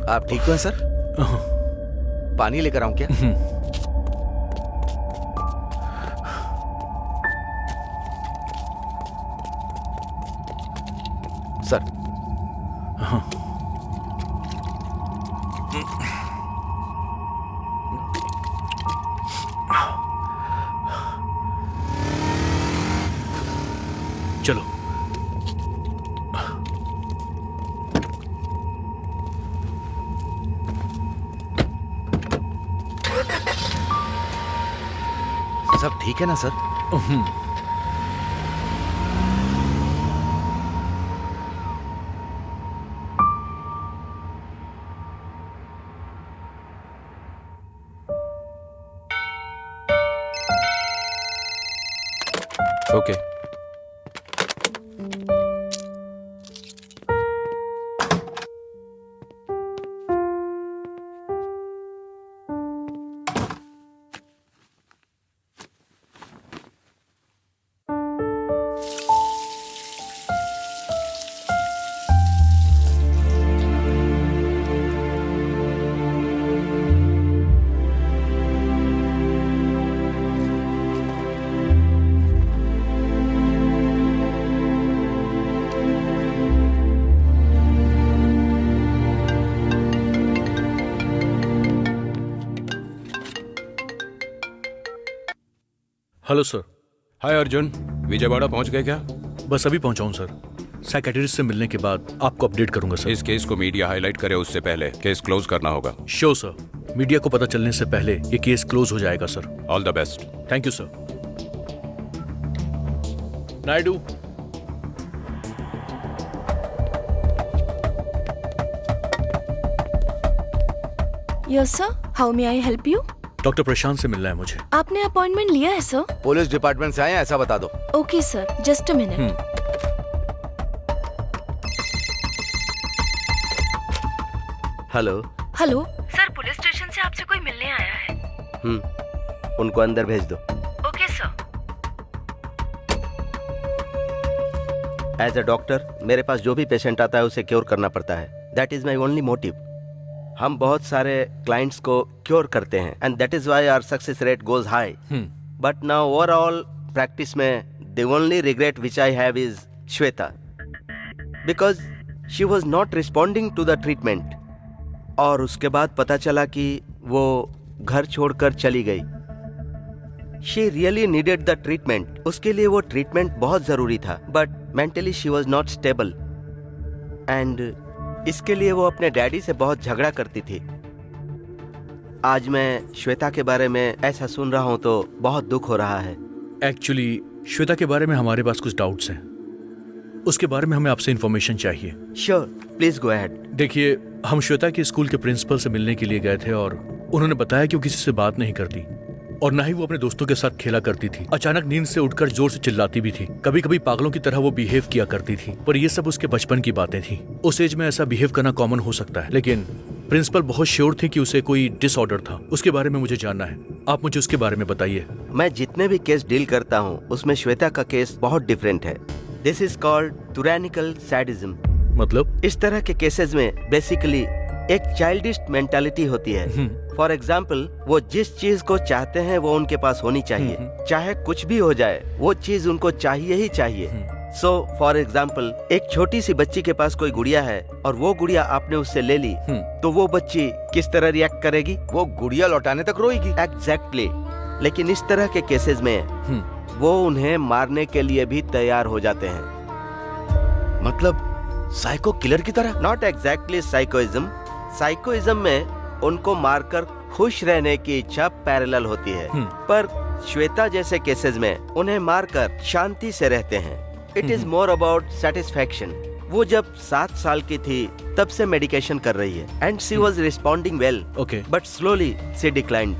Speaker 3: आप ठीक तो हैं सर? पानी लेकर आऊं क्या? सर,
Speaker 2: चलो।
Speaker 3: सब ठीक है ना sir?
Speaker 5: Okay.
Speaker 2: Hello sir.
Speaker 5: Hi Arjun, Vijayawada पहुंच गए क्या?
Speaker 2: बस अभी पहुंचा हूं सर। साइकेट्रिस्ट से मिलने के बाद आपको अपडेट करूंगा सर।
Speaker 5: इस केस को मीडिया हाईलाइट करे उससे पहले केस क्लोज करना होगा।
Speaker 2: श्योर सर, मीडिया को पता चलने से पहले ये केस क्लोज हो जाएगा sir.
Speaker 5: All the best.
Speaker 2: Thank you sir. Naidu,
Speaker 6: yes sir, how may I help you?
Speaker 2: Doctor Prashant से मिलना है मुझे।
Speaker 6: आपने अपॉइंटमेंट लिया है सर?
Speaker 3: पुलिस डिपार्टमेंट से आए हैं, ऐसा बता दो।
Speaker 6: Okay sir, just a minute.
Speaker 7: Hello.
Speaker 6: Hello sir, police station से आपसे कोई मिलने आया है।
Speaker 7: उनको अंदर भेज दो।
Speaker 6: Okay sir.
Speaker 7: As a doctor मेरे पास जो भी पेशेंट आता है उसे क्योर करना पड़ता है। That is my only motive. हम बहुत सारे क्लाइंट्स को क्योर करते हैं and that is why our success rate goes high. But now overall practice में the only regret which I have is Shweta, because she was not responding to the treatment. और उसके बाद पता चला कि वो घर छोड़कर चली गई। She really needed the treatment. उसके लिए वो ट्रीटमेंट बहुत जरूरी था, but mentally she was not stable and इसके लिए वो अपने डैडी से बहुत झगड़ा करती थी। आज मैं श्वेता के बारे में ऐसा सुन रहा हूँ तो बहुत दुख हो रहा है।
Speaker 2: एक्चुअली श्वेता के बारे में हमारे पास कुछ डाउट्स हैं, उसके बारे में हमें आपसे इंफॉर्मेशन चाहिए।
Speaker 7: Sure, please go ahead.
Speaker 2: देखिए, हम श्वेता के स्कूल के प्रिंसिपल से मिलने के लिए गए थे और उन्होंने बताया कि वो किसी से बात नहीं करती और ना ही वो अपने दोस्तों के साथ खेला करती थी। अचानक नींद से उठकर जोर से चिल्लाती भी थी। कभी कभी पागलों की तरह वो बिहेव किया करती थी, पर ये सब उसके बचपन की बातें थी। उस एज में ऐसा बिहेव करना कॉमन हो सकता है, लेकिन प्रिंसिपल बहुत श्योर थे कि उसे कोई डिसऑर्डर था। उसके बारे में मुझे जानना है, आप मुझे उसके बारे में बताइए।
Speaker 7: मैं जितने भी केस डील करता हूँ उसमें श्वेता का केस बहुत डिफरेंट है। This is called tyrannical sadism.
Speaker 2: मतलब?
Speaker 7: इस तरह के केसेस में बेसिकली एक चाइल्डिश मेंटालिटी होती है। फॉर एग्जाम्पल, वो जिस चीज को चाहते हैं वो उनके पास होनी चाहिए, चाहे कुछ भी हो जाए वो चीज उनको चाहिए ही चाहिए। सो फॉर एग्जाम्पल, एक छोटी सी बच्ची के पास कोई गुड़िया है और वो गुड़िया आपने उससे ले ली, तो वो बच्ची किस तरह रिएक्ट करेगी?
Speaker 3: वो गुड़िया लौटाने तक रोएगी।
Speaker 7: एग्जैक्टली। लेकिन इस तरह के केसेस में वो उन्हें मारने के लिए भी तैयार हो जाते हैं।
Speaker 3: मतलब साइको किलर की तरह?
Speaker 7: Not exactly साइकोइज्म। साइकोइज्म में उनको मारकर खुश रहने की इच्छा पैरेलल होती है, पर श्वेता जैसे केसेस में उन्हें मारकर शांति से रहते हैं। It is more about satisfaction. वो जब 7 साल की थी तब से मेडिकेशन कर रही है and she was responding well, but slowly she declined.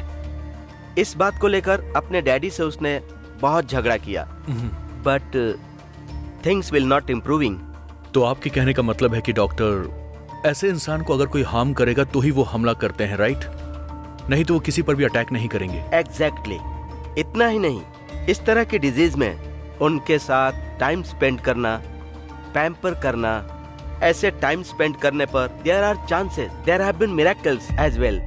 Speaker 7: इस बात को लेकर अपने डैडी से उसने बहुत झगड़ा किया, but things will not improving.
Speaker 2: तो आपके कहने का मतलब है कि डॉक्टर, ऐसे इंसान को अगर कोई हार्म करेगा तो ही वो हमला करते हैं, राइट? नहीं तो वो किसी पर भी अटैक नहीं करेंगे।
Speaker 7: एग्जैक्टली। इतना ही नहीं, इस तरह की डिजीज में उनके साथ टाइम स्पेंड करना, पैम्पर करना, ऐसे टाइम स्पेंड करने पर there are chances, there have been miracles as well.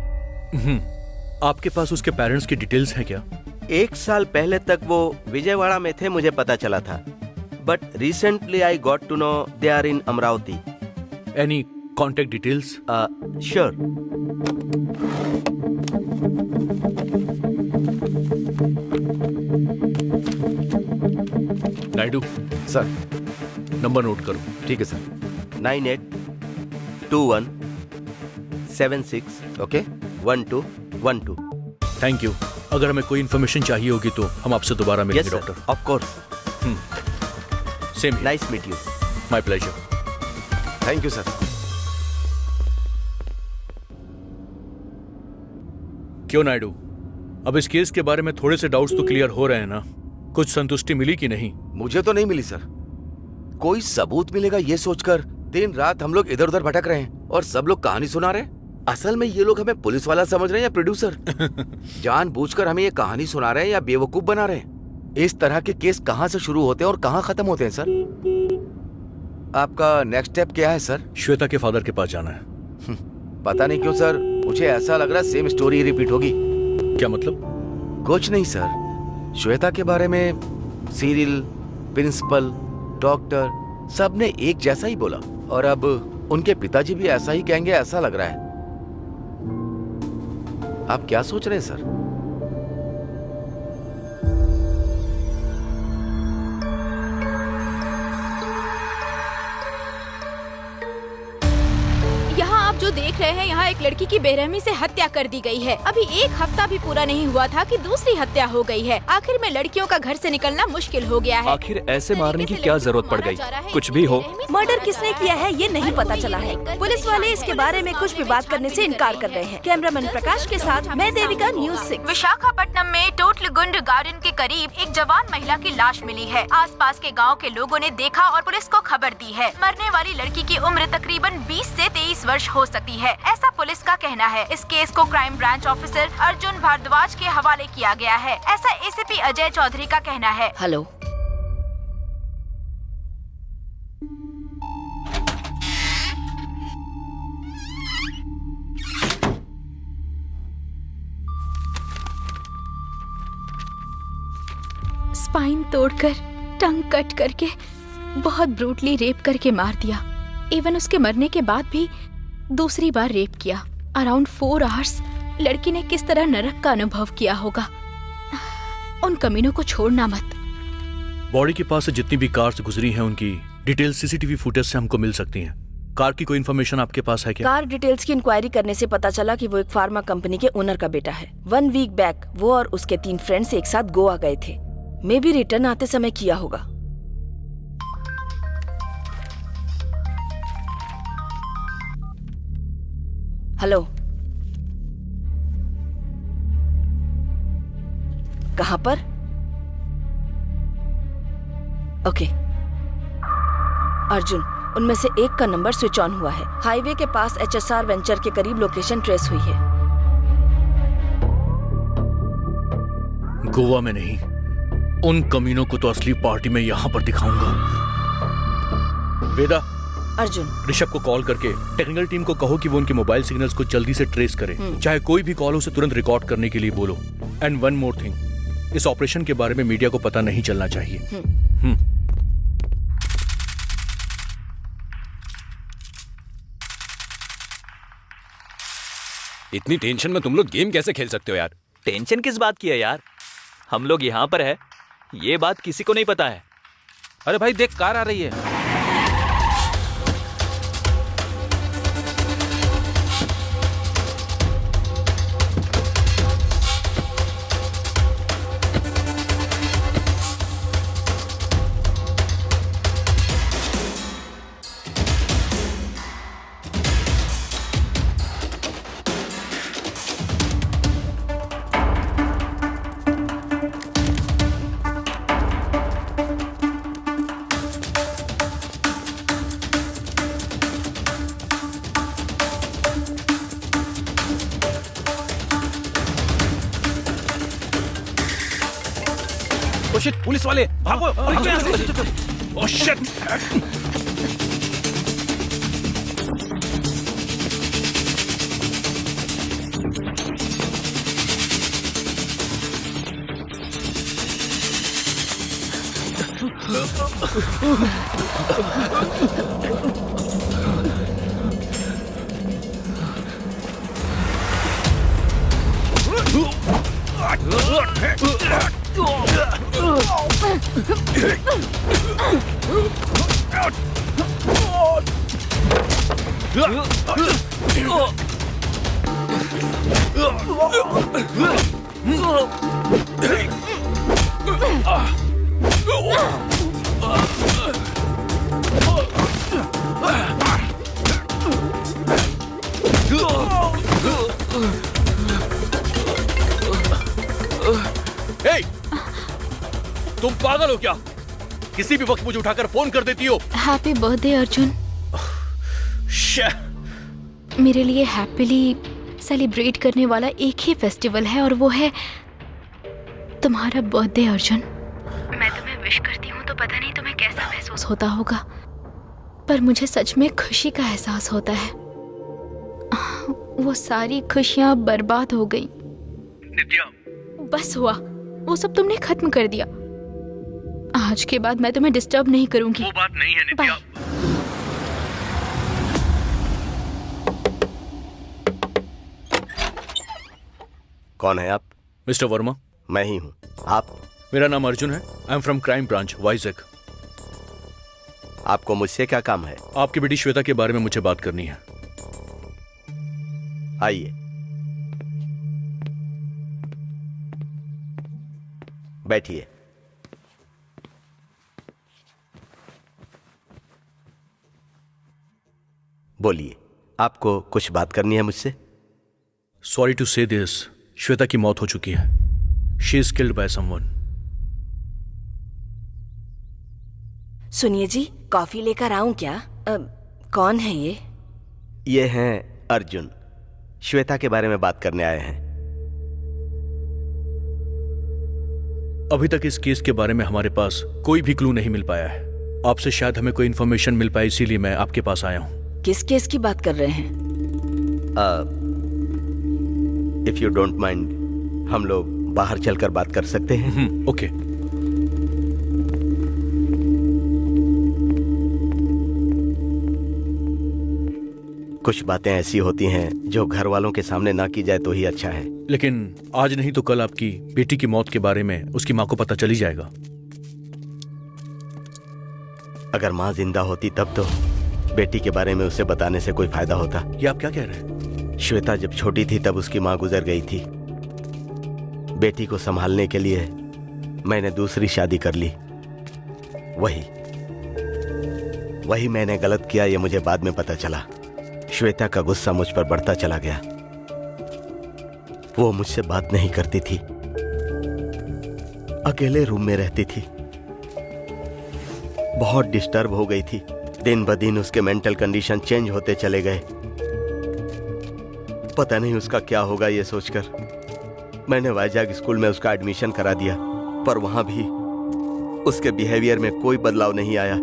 Speaker 2: आपके पास उसके पेरेंट्स की डिटेल्स हैं क्या?
Speaker 7: 1 साल पहले तक वो विजयवाड़ा में थे, मुझे पता चला था, but recently I got to know they are in Amravati.
Speaker 2: Any contact details?
Speaker 7: Sure.
Speaker 2: Naidu
Speaker 3: sir.
Speaker 2: Number note करो।
Speaker 3: ठीक है सर।
Speaker 7: 982176
Speaker 3: ओके
Speaker 7: 1212।
Speaker 2: Thank you. अगर हमें कोई इन्फॉर्मेशन चाहिए होगी तो हम आपसे दोबारा मिलेंगे doctor.
Speaker 7: Of course.
Speaker 2: Same.
Speaker 7: Nice meet you.
Speaker 2: My pleasure.
Speaker 3: Thank you sir.
Speaker 2: क्यों नायडू, अब इस केस के बारे में थोड़े से डाउट्स तो क्लियर हो रहे हैं ना? कुछ संतुष्टि मिली कि नहीं?
Speaker 3: मुझे तो नहीं मिली सर। कोई सबूत मिलेगा ये सोचकर दिन रात हम लोग इधर उधर भटक रहे हैं और सब लोग कहानी सुना रहे हैं। असल में ये लोग हमें पुलिस वाला समझ रहे हैं या प्रोड्यूसर? जानबूझकर हमें ये कहानी सुना रहे हैं या बेवकूफ बना रहे हैं? इस तरह के केस कहाँ से शुरू होते हैं और कहाँ खत्म होते हैं सर? आपका नेक्स्ट स्टेप क्या है सर?
Speaker 2: श्वेता के फादर के पास जाना है।
Speaker 3: पता नहीं क्यों सर, मुझे ऐसा लग रहा है सेम स्टोरी रिपीट होगी।
Speaker 2: क्या मतलब?
Speaker 3: कुछ नहीं सर, श्वेता के बारे में सीरियल, प्रिंसिपल, डॉक्टर सबने एक जैसा ही बोला और अब उनके पिताजी भी ऐसा ही कहेंगे ऐसा लग रहा है। आप क्या सोच रहे हैं सर?
Speaker 1: देख रहे हैं यहाँ एक लड़की की बेरहमी से हत्या कर दी गई है। अभी एक हफ्ता भी पूरा नहीं हुआ था कि दूसरी हत्या हो गई है। आखिर में लड़कियों का घर से निकलना मुश्किल हो गया है।
Speaker 4: आखिर ऐसे मारने की क्या जरूरत पड़ गई? कुछ भी हो,
Speaker 6: मर्डर किसने किया है ये नहीं पता चला है। पुलिस वाले इसके बारे में कुछ भी बात करने से इनकार कर रहे हैं। कैमरामैन प्रकाश के साथ मैं देविका, न्यूज़ 6।
Speaker 1: विशाखापट्टनम में टोटलगुंड गार्डन के करीब एक जवान महिला की लाश मिली है। आसपास के गांव के लोगों ने देखा और पुलिस को खबर दी है। मरने वाली लड़की की उम्र तकरीबन 20 से 23 वर्ष हो सकती है, ऐसा पुलिस का कहना है। इस केस को crime branch officer Arjun Bhardwaj के हवाले किया गया है, ऐसा एसीपी अजय चौधरी का कहना है।
Speaker 6: हेलो,
Speaker 1: स्पाइन तोड़कर, टंग कट करके, बहुत ब्रूटली रेप करके मार दिया। इवन उसके मरने के बाद भी दूसरी बार रेप किया। अराउंड 4 आवर्स लड़की ने किस तरह नरक का अनुभव किया होगा। उन कमीनों को छोड़ना मत।
Speaker 2: बॉडी के पास से जितनी भी कार्स गुजरी हैं उनकी डिटेल सीसीटीवी फुटेज से हमको मिल सकती हैं। कार की कोई इन्फॉर्मेशन आपके पास है क्या?
Speaker 6: कार डिटेल्स की इंक्वायरी करने से पता चला कि वो एक फार्मा कंपनी के ओनर का बेटा है। 1 वीक बैक वो और उसके 3 फ्रेंड्स एक साथ गोवा गए थे। मे बी रिटर्न आते समय किया होगा। हेलो, कहाँ पर? ओके अर्जुन, उनमें से एक का नंबर स्विच ऑन हुआ है। हाईवे के पास HSR वेंचर के करीब लोकेशन ट्रेस हुई है।
Speaker 2: गोवा में नहीं, उन कमीनों को तो असली पार्टी में यहाँ पर दिखाऊंगा। वेदा,
Speaker 6: अर्जुन,
Speaker 2: ऋषभ को कॉल करके टेक्निकल टीम को कहो कि वो उनके मोबाइल सिग्नल्स को जल्दी से ट्रेस करे। चाहे कोई भी कॉल हो उसे तुरंत रिकॉर्ड करने के लिए बोलो। एंड वन मोर थिंग, इस ऑपरेशन के बारे में मीडिया को पता नहीं चलना चाहिए।
Speaker 5: इतनी टेंशन में तुम लोग गेम कैसे खेल सकते हो यार?
Speaker 4: टेंशन किस बात की है यार? हम लोग यहाँ पर है, ये बात किसी को नहीं पता है।
Speaker 8: अरे भाई देख, कार आ रही है। ओ शिट, पुलिस वाले भागो, भागो यहाँ से। Oh shit.
Speaker 2: Hey! तुम पागल हो क्या? किसी भी वक्त मुझे उठाकर फोन कर देती हो।
Speaker 1: Happy birthday Arjun. मेरे लिए हैप्पीली सेलिब्रेट करने वाला एक ही फेस्टिवल है और वो है तुम्हारा बर्थडे अर्जुन। मैं तुम्हें विश करती हूँ तो पता नहीं तुम्हें कैसा महसूस होता होगा, पर मुझे सच में खुशी का एहसास होता है। वो सारी खुशियाँ बर्बाद हो गई।
Speaker 2: नित्या,
Speaker 1: बस हुआ, वो सब तुमने खत्म कर दिया। आज के बाद मैं तुम्हें डिस्टर्ब नहीं करूंगी।
Speaker 2: वो बात नहीं है नित्या।
Speaker 7: कौन है आप?
Speaker 2: मिस्टर वर्मा,
Speaker 7: मैं ही हूँ। आप?
Speaker 2: मेरा नाम अर्जुन है। I am from crime branch, Vizag.
Speaker 7: आपको मुझसे क्या काम है?
Speaker 2: आपकी बेटी श्वेता के बारे में मुझे बात करनी है।
Speaker 7: आइए, बैठिए। बोलिए, आपको कुछ बात करनी है मुझसे?
Speaker 2: सॉरी टू से दिस, श्वेता की मौत हो चुकी है। She is killed by someone.
Speaker 6: सुनिए जी, कॉफी लेकर आऊं क्या? कौन है ये?
Speaker 7: ये हैं अर्जुन, श्वेता के बारे में बात करने आए हैं।
Speaker 2: अभी तक इस केस के बारे में हमारे पास कोई भी क्लू नहीं मिल पाया है। आपसे शायद हमें कोई इन्फॉर्मेशन मिल पाए, इसीलिए मैं आपके पास आया हूं।
Speaker 6: किस केस की बात कर रहे हैं?
Speaker 7: इफ यू डोंट माइंड, हम लोग बाहर चलकर बात कर सकते हैं?
Speaker 2: ओके।
Speaker 7: कुछ बातें ऐसी होती हैं जो घर वालों के सामने ना की जाए तो ही अच्छा है।
Speaker 2: लेकिन आज नहीं तो कल आपकी बेटी की मौत के बारे में उसकी माँ को पता चली जाएगा।
Speaker 7: अगर माँ जिंदा होती तब तो बेटी के बारे में उसे बताने से कोई फायदा होता।
Speaker 2: ये आप क्या कह रहे हैं?
Speaker 7: श्वेता जब छोटी थी तब उसकी माँ गुजर गई थी। बेटी को संभालने के लिए मैंने दूसरी शादी कर ली। वही मैंने गलत किया, ये मुझे बाद में पता चला। श्वेता का गुस्सा मुझ पर बढ़ता चला गया। वो मुझसे बात नहीं करती थी, अकेले रूम में रहती थी, बहुत डिस्टर्ब हो गई थी। दिन ब दिन उसके मेंटल कंडीशन चेंज होते चले गए। पता नहीं उसका क्या होगा, ये सोचकर मैंने वाइजाग स्कूल में उसका एडमिशन करा दिया, पर वहां भी उसके बिहेवियर में कोई बदलाव नहीं आया।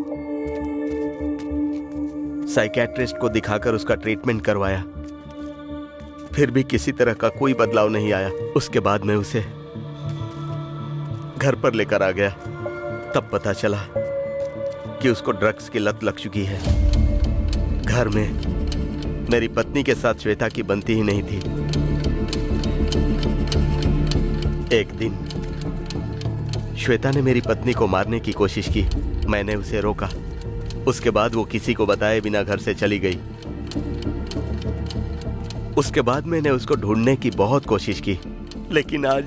Speaker 7: साइकेट्रिस्ट को दिखाकर उसका ट्रीटमेंट करवाया, फिर भी किसी तरह का कोई बदलाव नहीं आया। उसके बाद मैं उसे घर पर लेकर आ गया, तब पता चला कि उसको ड्रग्स की लत लग चुकी है। घर में मेरी पत्नी के साथ श्वेता की बनती ही नहीं थी। एक दिन श्वेता ने मेरी पत्नी को मारने की कोशिश की, मैंने उसे रोका। उसके बाद वो किसी को बताए बिना घर से चली गई। उसके बाद मैंने उसको ढूंढने की बहुत कोशिश की, लेकिन आज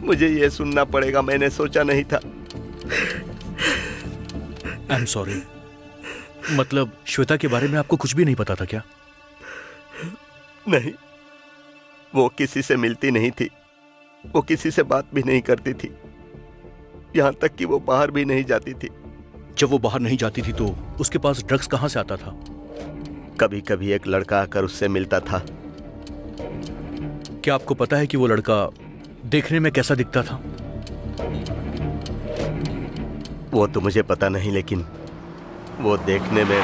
Speaker 7: मुझे ये सुनना पड़ेगा, मैंने सोचा नहीं था।
Speaker 2: I am sorry. मतलब श्वेता के बारे में आपको कुछ भी नहीं पता था क्या?
Speaker 7: नहीं, वो किसी से मिलती नहीं थी, वो किसी से बात भी नहीं करती थी, यहां तक कि वो बाहर भी नहीं जाती थी।
Speaker 2: जब वो बाहर नहीं जाती थी तो उसके पास ड्रग्स कहां से आता था?
Speaker 7: कभी कभी एक लड़का आकर उससे मिलता था।
Speaker 2: क्या आपको पता है कि वो लड़का देखने में कैसा दिखता था?
Speaker 7: वो तो मुझे पता नहीं, लेकिन वो देखने में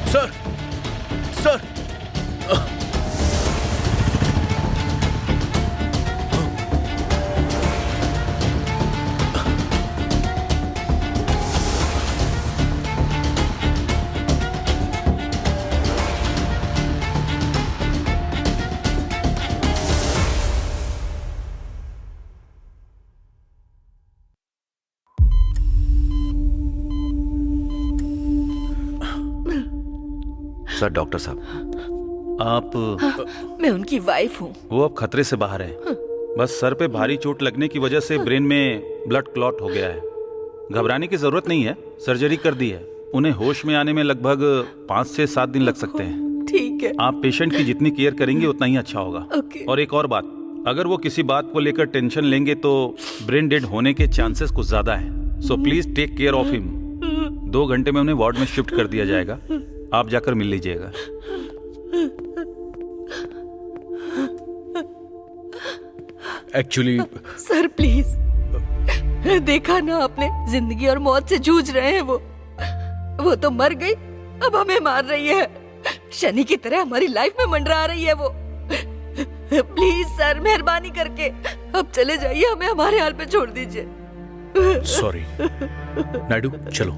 Speaker 2: सर, सर,
Speaker 3: सर, डॉक्टर साहब।
Speaker 8: आप
Speaker 6: मैं उनकी वाइफ हूँ।
Speaker 8: वो अब खतरे से बाहर है। बस सर पे भारी चोट लगने की वजह से ब्रेन में ब्लड क्लॉट हो गया है। घबराने की जरूरत नहीं है, सर्जरी कर दी है। उन्हें होश में आने में लगभग 5 से 7 दिन लग सकते हैं।
Speaker 6: ठीक है।
Speaker 8: आप पेशेंट की जितनी केयर करेंगे उतना ही अच्छा होगा।
Speaker 6: ओके।
Speaker 8: और एक और बात, अगर वो किसी बात को लेकर टेंशन लेंगे तो ब्रेन डेड होने के चांसेस कुछ ज्यादा है। So please take care of him. 2 घंटे में उन्हें वार्ड में शिफ्ट कर दिया जाएगा। आप जाकर मिल लीजिएगा।
Speaker 2: एक्चुअली
Speaker 6: सर प्लीज, देखा ना आपने, जिंदगी और मौत से जूझ रहे हैं वो तो मर गई, अब हमें मार रही है। शनि की तरह हमारी लाइफ में मंडरा रही है वो। प्लीज सर, मेहरबानी करके अब चले जाइए, हमें हमारे हाल पे छोड़ दीजिए।
Speaker 2: सॉरी। नायडू चलो।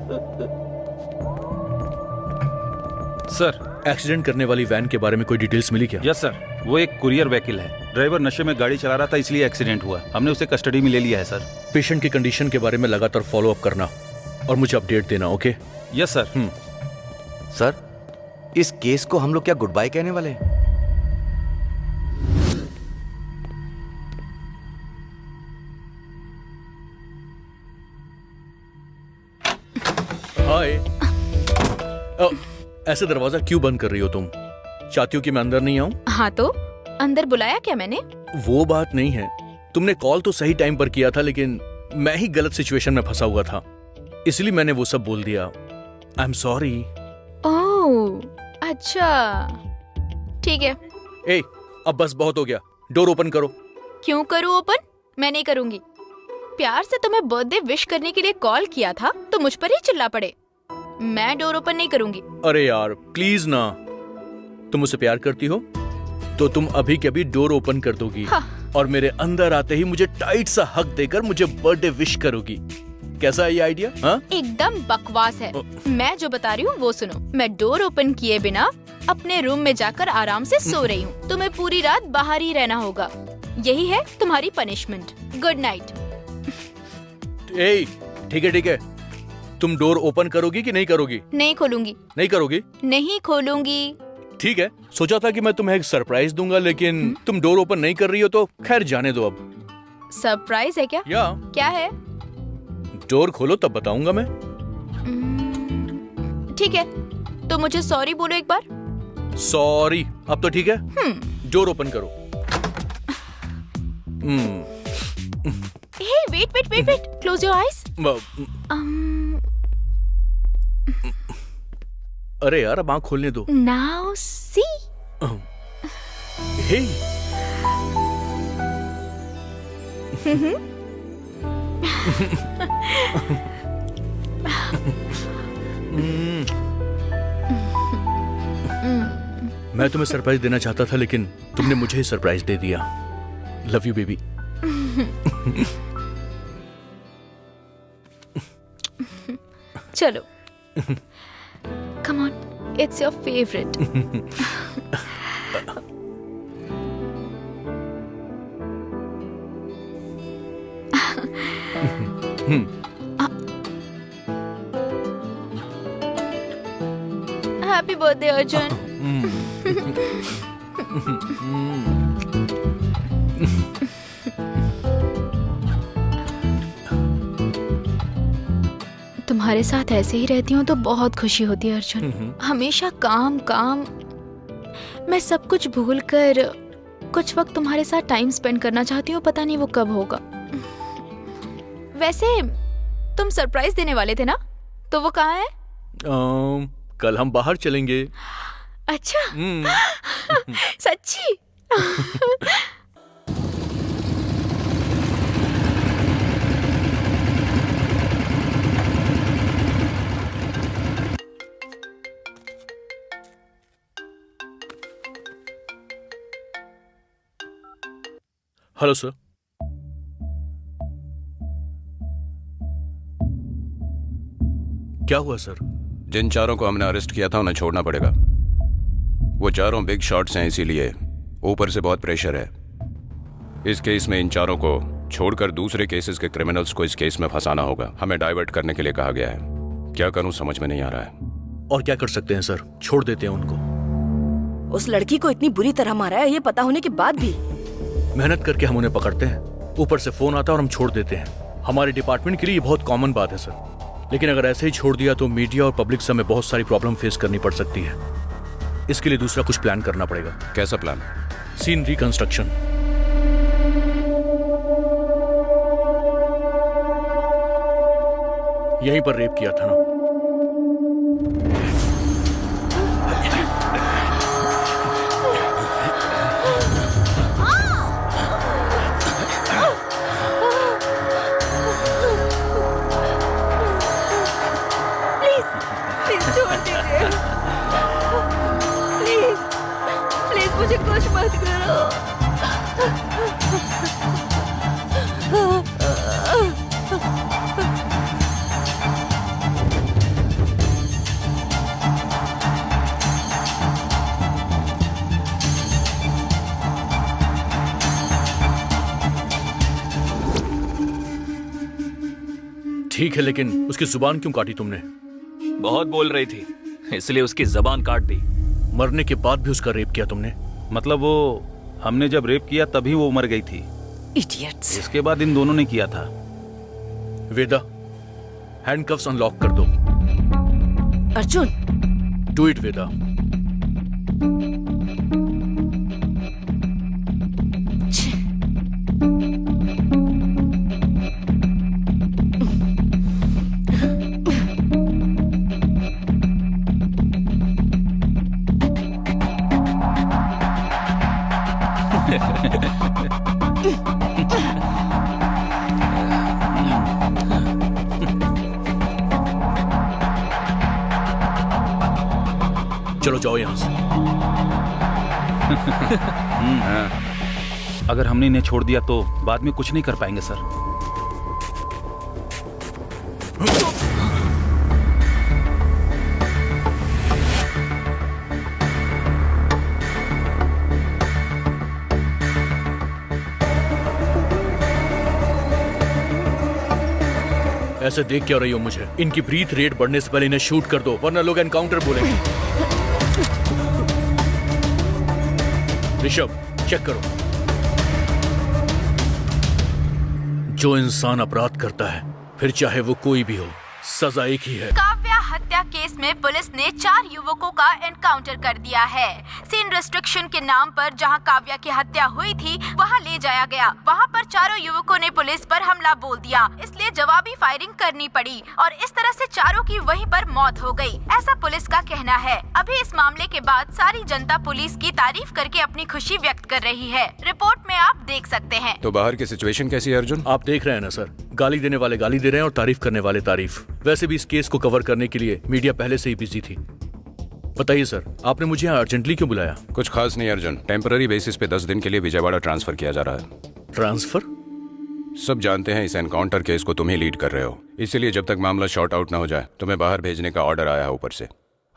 Speaker 8: सर।
Speaker 2: एक्सीडेंट करने वाली वैन के बारे में कोई डिटेल्स मिली क्या?
Speaker 8: यस सर, वो एक कुरियर व्हीकल है। ड्राइवर नशे में गाड़ी चला रहा था, इसलिए एक्सीडेंट हुआ। हमने उसे कस्टडी में ले लिया है सर।
Speaker 2: पेशेंट की कंडीशन के बारे में लगातार फॉलो अप करना और मुझे अपडेट देना, ओके?
Speaker 8: Yes sir.
Speaker 3: सर, इस केस को हम लोग क्या गुड बाय कहने वाले हैं?
Speaker 2: हाय। ऐसे दरवाजा क्यों बंद कर रही हो तुम? चाहती हो कि मैं अंदर नहीं आऊं?
Speaker 1: हाँ तो अंदर बुलाया क्या मैंने?
Speaker 2: वो बात नहीं है। तुमने कॉल तो सही टाइम पर किया था, लेकिन मैं ही गलत सिचुएशन में फंसा हुआ था, इसलिए मैंने वो सब बोल दिया। I am sorry.
Speaker 1: ओह, अच्छा ठीक है।
Speaker 2: ए, अब बस बहुत हो गया। डोर ओपन करो।
Speaker 1: क्यों करूँ ओपन? मैं नहीं करूंगी। प्यार से तुम्हें बर्थडे विश करने के लिए कॉल किया था तो मुझ पर ही चिल्ला पड़े। मैं डोर ओपन नहीं करूंगी।
Speaker 2: अरे यार प्लीज ना। तुम मुझसे प्यार करती हो तो तुम अभी के अभी डोर ओपन कर दोगी।
Speaker 1: हाँ।
Speaker 2: और मेरे अंदर आते ही मुझे टाइट सा हक देकर मुझे बर्थडे विश करोगी। कैसा है ये आइडिया? हाँ,
Speaker 1: एकदम बकवास है। मैं जो बता रही हूँ वो सुनो। मैं डोर ओपन किए बिना अपने रूम में जाकर आराम से सो रही हूँ। तुम्हें पूरी रात बाहर ही रहना होगा। यही है तुम्हारी पनिशमेंट। Good night.
Speaker 2: ए, ठीक है। तुम डोर ओपन करोगी कि नहीं करोगी?
Speaker 1: नहीं खोलूंगी।
Speaker 2: नहीं करोगी?
Speaker 1: नहीं खोलूंगी।
Speaker 2: ठीक है। सोचा था कि मैं तुम्हें एक सरप्राइज दूंगा, लेकिन तुम डोर ओपन नहीं कर रही हो तो खैर जाने दो। अब
Speaker 1: सरप्राइज है क्या?
Speaker 2: या
Speaker 1: क्या है?
Speaker 2: डोर खोलो तब बताऊंगा मैं।
Speaker 1: ठीक है, तो मुझे सॉरी बोलो एक बार।
Speaker 2: सॉरी। अब तो ठीक है। डोर ओपन करो।
Speaker 1: हे वेट। Close your eyes.
Speaker 2: अरे यार अब आँख खोलने दो।
Speaker 1: Now see.
Speaker 2: हे मैं तुम्हें सरप्राइज देना चाहता था, लेकिन तुमने मुझे ही सरप्राइज दे दिया। Love you baby.
Speaker 1: चलो, come on, it's your favorite. Happy birthday, Arjun. तुम्हारे साथ ऐसे ही रहती हूँ तो बहुत खुशी होती है अर्जुन। हमेशा काम काम। मैं सब कुछ भूल कर कुछ वक्त तुम्हारे साथ टाइम स्पेंड करना चाहती हूँ। पता नहीं वो कब होगा। वैसे तुम सरप्राइज देने वाले थे ना, तो वो कहाँ है?
Speaker 2: कल हम बाहर चलेंगे।
Speaker 1: अच्छा। सच्ची?
Speaker 2: Hello sir. क्या हुआ सर?
Speaker 5: जिन चारों को हमने अरेस्ट किया था उन्हें छोड़ना पड़ेगा। वो चारों बिग शॉट्स हैं, इसीलिए ऊपर से बहुत प्रेशर है। इस केस में इन चारों को छोड़कर दूसरे केसेस के क्रिमिनल्स को इस केस में फंसाना होगा। हमें डाइवर्ट करने के लिए कहा गया है। क्या करूं समझ में नहीं आ रहा है।
Speaker 2: और क्या कर सकते हैं सर? छोड़ देते हैं उनको।
Speaker 6: उस लड़की को इतनी बुरी तरह मारा है, ये पता होने के बाद भी।
Speaker 2: मेहनत करके हम उन्हें पकड़ते हैं, ऊपर से फोन आता है और हम छोड़ देते हैं। हमारे डिपार्टमेंट के लिए ये बहुत कॉमन बात है सर। लेकिन अगर ऐसे ही छोड़ दिया तो मीडिया और पब्लिक से हमें बहुत सारी प्रॉब्लम फेस करनी पड़ सकती है। इसके लिए दूसरा कुछ प्लान करना पड़ेगा।
Speaker 5: कैसा प्लान?
Speaker 2: Scene reconstruction. यहीं पर रेप किया था ना?
Speaker 6: प्लीज मुझे कुछ मत करो।
Speaker 2: ठीक है, लेकिन उसकी जुबान क्यों काटी तुमने?
Speaker 4: बहुत बोल रही थी, इसलिए उसकी जबान काट दी।
Speaker 2: मरने के बाद भी उसका रेप किया तुमने?
Speaker 8: मतलब वो हमने जब रेप किया तभी वो मर गई थी।
Speaker 6: इडियट्स।
Speaker 8: इसके बाद इन दोनों ने किया था।
Speaker 2: वेदा, हैंडकफ्स अनलॉक कर दो।
Speaker 6: अर्जुन,
Speaker 2: डू इट वेदा। चलो जाओ यहां से।
Speaker 8: अगर हमने इन्हें छोड़ दिया तो बाद में कुछ नहीं कर पाएंगे सर।
Speaker 2: ऐसे देख क्या रही हो मुझे? इनकी ब्रीथ रेट बढ़ने से पहले इन्हें शूट कर दो, वरना लोग एनकाउंटर बोलेंगे। ऋषभ, चेक करो। जो इंसान अपराध करता है, फिर चाहे वो कोई भी हो, सजा एक ही है।
Speaker 1: काव्या हत्या केस में पुलिस ने 4 युवकों का एनकाउंटर कर दिया है। सीन रिस्ट्रिक्शन के नाम पर जहां काव्या की हत्या हुई थी, वहां ले जाया गया। वहां पर चारों युवकों ने पुलिस पर हमला बोल दिया, इसलिए जवाबी फायरिंग करनी पड़ी और इस तरह से चारों की वहीं पर मौत हो गई, ऐसा पुलिस का कहना है। अभी इस मामले के बाद सारी जनता पुलिस की तारीफ करके अपनी खुशी व्यक्त कर रही है। रिपोर्ट में आप देख सकते हैं।
Speaker 5: तो बाहर की सिचुएशन कैसी है अर्जुन?
Speaker 2: आप देख रहे हैं ना सर, गाली देने वाले गाली दे रहे हैं और तारीफ करने वाले तारीफ। वैसे भी इस केस को कवर करने के लिए मीडिया पहले से ही बिजी थी। बताइए सर, आपने मुझे यहाँ अर्जेंटली क्यों बुलाया?
Speaker 5: कुछ खास नहीं अर्जुन, टेम्पररी बेसिस पे 10 दिन के लिए विजयवाड़ा ट्रांसफर किया जा रहा है।
Speaker 2: ट्रांसफर?
Speaker 5: सब जानते हैं इस एनकाउंटर केस को तुम ही लीड कर रहे हो, इसीलिए जब तक मामला शॉर्ट आउट ना हो जाए तुम्हें बाहर भेजने का ऑर्डर आया है ऊपर से।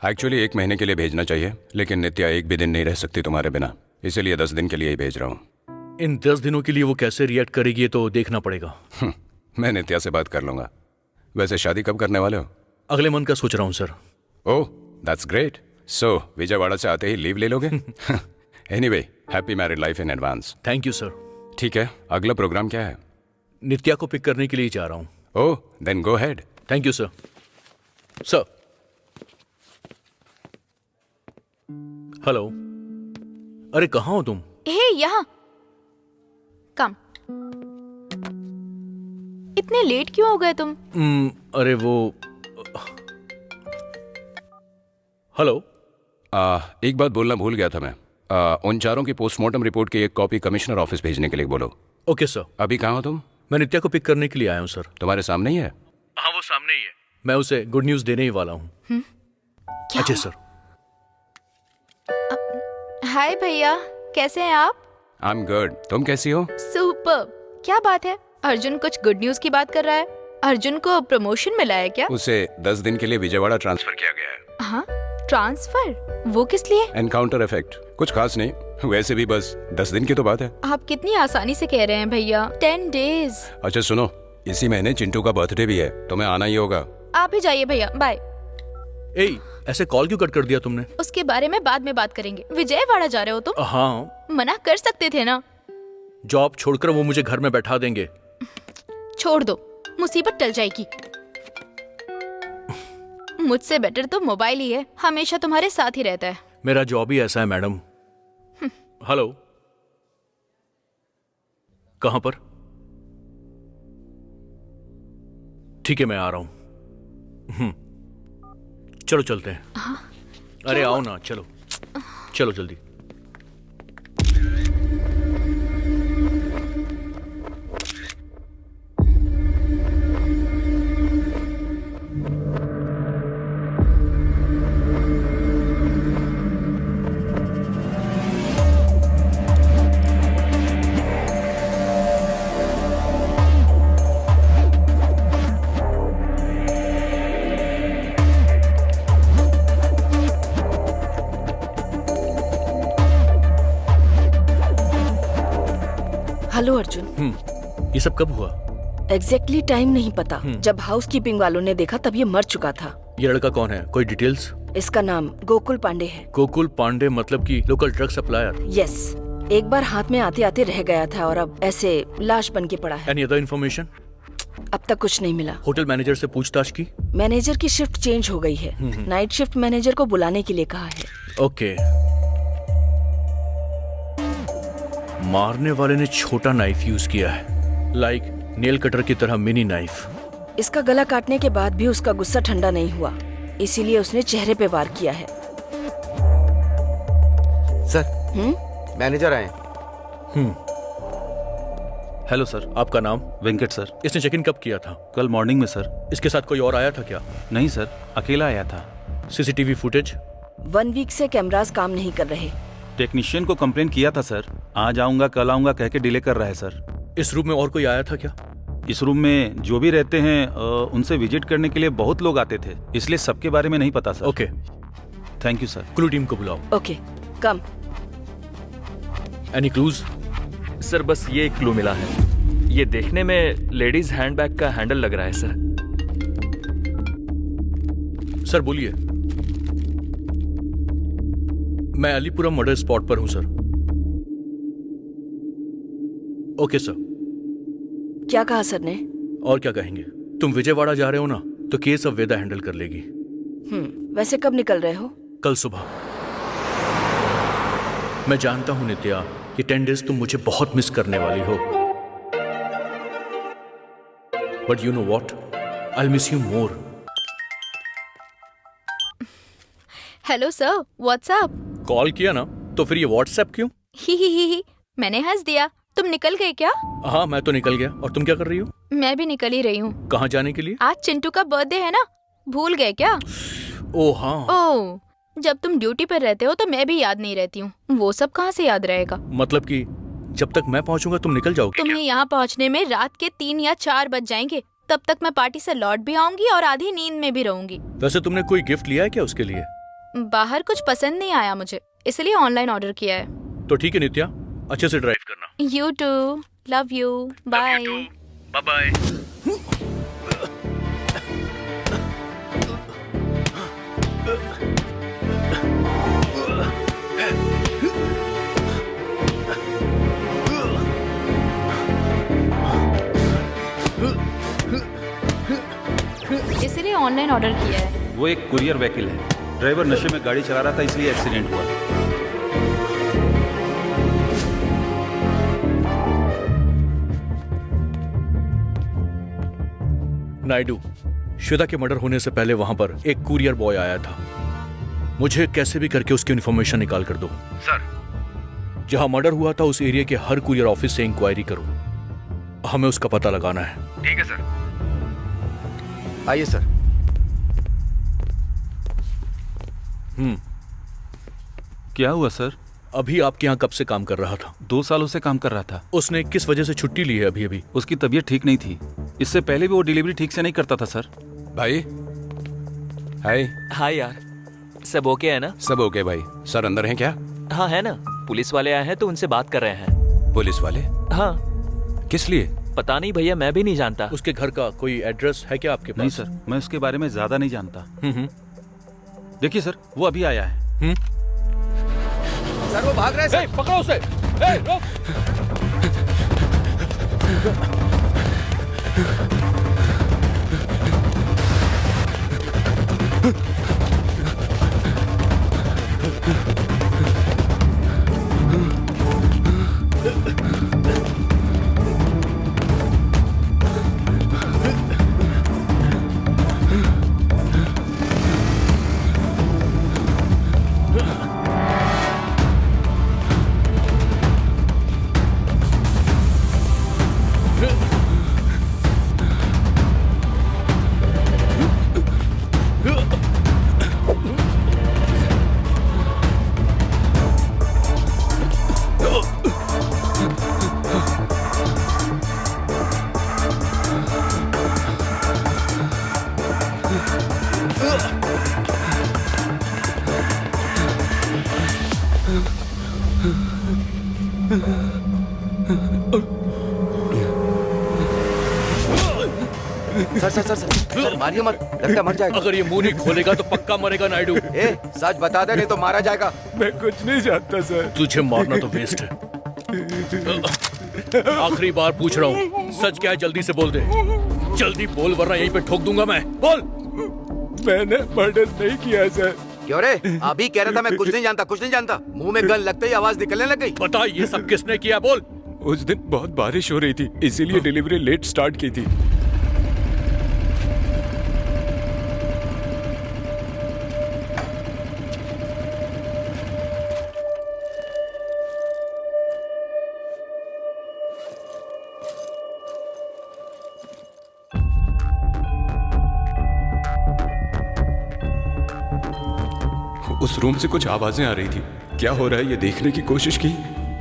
Speaker 5: एक्चुअली 1 महीने के लिए भेजना चाहिए, लेकिन नित्या एक भी दिन नहीं रह सकती तुम्हारे बिना, इसीलिए 10 दिन के लिए ही भेज रहा हूँ।
Speaker 2: इन 10 दिनों के लिए वो कैसे रिएक्ट करेगी ये तो देखना पड़ेगा।
Speaker 5: मैं नित्या से बात कर लूंगा। वैसे शादी कब करने वाले हो?
Speaker 2: अगले मंथ का सोच रहा हूँ sir.
Speaker 5: Oh that's great. So Vijayawada से आते ही लीव ले लोगे? Anyway, happy married life in advance.
Speaker 2: Thank you sir.
Speaker 5: ठीक है, अगला प्रोग्राम क्या है?
Speaker 2: नित्या को पिक करने के लिए जा रहा हूँ।
Speaker 5: Oh then go head.
Speaker 2: Thank you sir. Sir, hello. अरे कहाँ हो तुम?
Speaker 1: हे, यहाँ कम। इतने लेट क्यों हो गए तुम?
Speaker 2: अरे वो, हेलो।
Speaker 5: एक बात बोलना भूल गया था मैं। उन चारों की पोस्टमार्टम रिपोर्ट की एक कॉपी कमिश्नर ऑफिस भेजने के लिए बोलो।
Speaker 2: Okay sir.
Speaker 5: अभी कहाँ हो तुम?
Speaker 2: मैं नित्या को पिक करने के लिए आया हूँ सर।
Speaker 5: तुम्हारे सामने ही है?
Speaker 2: हाँ, वो सामने ही है। मैं उसे गुड न्यूज देने ही वाला हूँ।
Speaker 1: क्या
Speaker 2: अच्छा
Speaker 1: हुआ?
Speaker 2: सर।
Speaker 1: हाय भैया, कैसे हैं आप?
Speaker 5: आई एम गुड, तुम कैसी हो?
Speaker 1: सुपर। क्या बात है, अर्जुन कुछ गुड न्यूज की बात कर रहा है। अर्जुन को प्रमोशन मिला है क्या?
Speaker 5: उसे 10 दिन के लिए विजयवाड़ा ट्रांसफर किया गया है।
Speaker 1: हाँ, ट्रांसफर? वो किस लिए?
Speaker 5: एनकाउंटर इफेक्ट, कुछ खास नहीं, वैसे भी बस 10 दिन की तो बात है।
Speaker 1: आप कितनी आसानी से कह रहे हैं भैया, 10 डेज।
Speaker 5: अच्छा सुनो, इसी महीने चिंटू का बर्थडे भी है, तुम्हें आना ही होगा।
Speaker 1: आप ही जाइए भैया, बाय।
Speaker 2: ए, ऐसे कॉल क्यों कट कर दिया तुमने?
Speaker 1: उसके बारे में बाद में बात करेंगे। विजयवाड़ा जा रहे हो तुम?
Speaker 2: हाँ।
Speaker 1: मना कर सकते थे ना।
Speaker 2: जॉब छोड़कर वो मुझे घर में बैठा देंगे।
Speaker 1: छोड़ दो, मुसीबत टल जाएगी। मुझसे बेटर तो मोबाइल ही है, हमेशा तुम्हारे साथ ही रहता है।
Speaker 2: मेरा जॉब ही ऐसा है मैडम। हेलो, कहां पर? ठीक है, मैं आ रहा हूं। चलो चलते हैं। अरे आओ ना, चलो चलो जल्दी।
Speaker 6: हेलो अर्जुन।
Speaker 2: ये सब कब हुआ?
Speaker 6: एग्जैक्टली टाइम नहीं पता। जब हाउसकीपिंग वालों ने देखा तब ये मर चुका था।
Speaker 2: ये लड़का कौन है, कोई डिटेल्स?
Speaker 6: इसका नाम गोकुल पांडे है।
Speaker 2: गोकुल पांडे मतलब कि लोकल ड्रग सप्लायर?
Speaker 6: यस, एक बार हाथ में आते आते रह गया था और अब ऐसे लाश बन के पड़ा है।
Speaker 2: Any other information?
Speaker 6: अब तक कुछ नहीं मिला।
Speaker 2: होटल मैनेजर से पूछताछ की?
Speaker 6: मैनेजर की शिफ्ट चेंज हो गई है। नाइट शिफ्ट मैनेजर को बुलाने के लिए कहा है।
Speaker 2: ओके। मारने वाले ने छोटा नाइफ यूज किया है, लाइक नेल कटर की तरह मिनी नाइफ।
Speaker 6: इसका गला काटने के बाद भी उसका गुस्सा ठंडा नहीं हुआ, इसीलिए उसने चेहरे पे वार किया है।
Speaker 3: सर, मैनेजर आए।
Speaker 8: Hello sir.
Speaker 2: आपका नाम?
Speaker 8: वेंकट सर।
Speaker 2: इसने चेक इन कब किया था?
Speaker 8: कल मॉर्निंग में सर।
Speaker 2: इसके साथ कोई और आया था क्या?
Speaker 8: नहीं सर, अकेला आया था।
Speaker 2: CCTV footage?
Speaker 6: 1 वीक से कैमरास काम नहीं कर रहे।
Speaker 8: टेक्नीशियन को कंप्लेन किया था सर, आज आऊंगा कल आऊंगा कह के डिले कर रहा है सर।
Speaker 2: इस रूम में और कोई आया था क्या?
Speaker 8: इस रूम में जो भी रहते हैं उनसे विजिट करने के लिए बहुत लोग आते थे, इसलिए सबके बारे में नहीं पता sir.
Speaker 2: Okay,
Speaker 8: thank you sir.
Speaker 2: Clue team को बुलाओ।
Speaker 6: Okay, come.
Speaker 2: Any clues?
Speaker 4: Sir बस ये एक क्लू मिला है, ये देखने में लेडीज हैंडबैग का हैंडल लग रहा है सर।
Speaker 2: सर बोलिए। मैं अलीपुरम मर्डर स्पॉट पर हूं सर। Okay sir.
Speaker 6: क्या कहा सर ने?
Speaker 2: और क्या कहेंगे, तुम विजयवाड़ा जा रहे हो ना, तो केस अब वेदा हैंडल कर लेगी।
Speaker 6: वैसे कब निकल रहे हो?
Speaker 2: कल सुबह। मैं जानता हूं नित्या, ये 10 डेज तुम मुझे बहुत मिस करने वाली हो, but you know what, I miss you more.
Speaker 1: Hello sir, what's up?
Speaker 2: Call किया ना, तो फिर ये व्हाट्सएप क्यों?
Speaker 1: ही मैंने हंस दिया। तुम निकल गए क्या?
Speaker 2: हाँ, मैं तो निकल गया। और तुम क्या कर रही हो?
Speaker 1: मैं भी निकल ही रही हूँ।
Speaker 2: कहाँ जाने के लिए?
Speaker 1: आज चिंटू का बर्थडे है ना, भूल गए क्या?
Speaker 2: ओ हाँ।
Speaker 1: ओह, जब तुम ड्यूटी पर रहते हो तो मैं भी याद नहीं रहती हूँ, वो सब कहाँ से याद रहेगा?
Speaker 2: मतलब कि जब तक मैं पहुँचूंगा तुम निकल जाओगी?
Speaker 1: तुम्हें यहाँ पहुँचने में रात के 3 या 4 बज जाएंगे, तब तक मैं पार्टी से लौट भी आऊंगी और आधी नींद में भी रहूंगी।
Speaker 2: वैसे तुमने कोई गिफ्ट लिया है क्या उसके लिए?
Speaker 1: बाहर कुछ पसंद नहीं आया मुझे, इसलिए ऑनलाइन ऑर्डर किया है।
Speaker 2: तो ठीक है नित्या, अच्छे से ड्राइव करना।
Speaker 1: You too, love you, bye.
Speaker 2: Bye bye.
Speaker 1: इसलिए ऑनलाइन ऑर्डर किया है।
Speaker 8: वो एक कुरियर व्हीकल है, ड्राइवर नशे में गाड़ी चला रहा था इसलिए एक्सीडेंट हुआ।
Speaker 2: नायडू, श्वेता के मर्डर होने से पहले वहां पर एक कुरियर बॉय आया था। मुझे कैसे भी करके उसकी इन्फॉर्मेशन निकाल कर दो।
Speaker 3: सर,
Speaker 2: जहां मर्डर हुआ था उस एरिया के हर कुरियर ऑफिस से इंक्वायरी करो, हमें उसका पता लगाना है।
Speaker 3: ठीक है सर। आइए सर।
Speaker 8: क्या हुआ सर?
Speaker 2: अभी आपके यहाँ कब से काम कर रहा था?
Speaker 8: 2 सालों से काम कर रहा था।
Speaker 2: उसने किस वजह से छुट्टी ली है अभी अभी?
Speaker 8: उसकी तबीयत ठीक नहीं थी, इससे पहले भी वो डिलीवरी ठीक से नहीं करता था सर।
Speaker 5: भाई, हाय।
Speaker 4: हाय यार, सब ओके है ना?
Speaker 5: सब ओके भाई। सर अंदर हैं क्या?
Speaker 4: हाँ है ना, पुलिस वाले आए हैं तो उनसे बात कर रहे हैं।
Speaker 5: पुलिस वाले?
Speaker 4: हाँ।
Speaker 5: किस लिए?
Speaker 4: पता नहीं भैया, मैं भी नहीं जानता।
Speaker 2: उसके घर का कोई एड्रेस है क्या आपके पास?
Speaker 8: नहीं सर, मैं उसके बारे में ज्यादा नहीं जानता। देखिए सर, वो अभी आया है।
Speaker 3: सर वो भाग रहे हैं सर।
Speaker 2: पकड़ो उसे। रोक।
Speaker 3: सर सर सर सर मारिए मत, लगता है मर जाएगा।
Speaker 2: अगर ये मुंह नहीं खोलेगा तो पक्का मरेगा नायडू।
Speaker 3: ए सच बता दे नहीं तो मारा जाएगा।
Speaker 8: मैं कुछ नहीं जानता सर।
Speaker 2: तुझे मारना तो वेस्ट है। आखिरी बार पूछ रहा हूँ, सच क्या है जल्दी से बोल दे। जल्दी बोल वरना यहीं पे ठोक दूंगा मैं। बोल।
Speaker 8: मैंने मर्डर नहीं किया सर।
Speaker 3: क्यों रे? अभी कह रहा था मैं कुछ नहीं जानता, कुछ नहीं जानता। मुंह में गन लगते ही आवाज निकलने लग गई।
Speaker 2: बता ये सब किसने किया, बोल।
Speaker 8: उस दिन बहुत बारिश हो रही थी, इसीलिए डिलीवरी लेट स्टार्ट की थी। उस रूम से कुछ आवाजें आ रही थी। क्या हो रहा है ये देखने की कोशिश की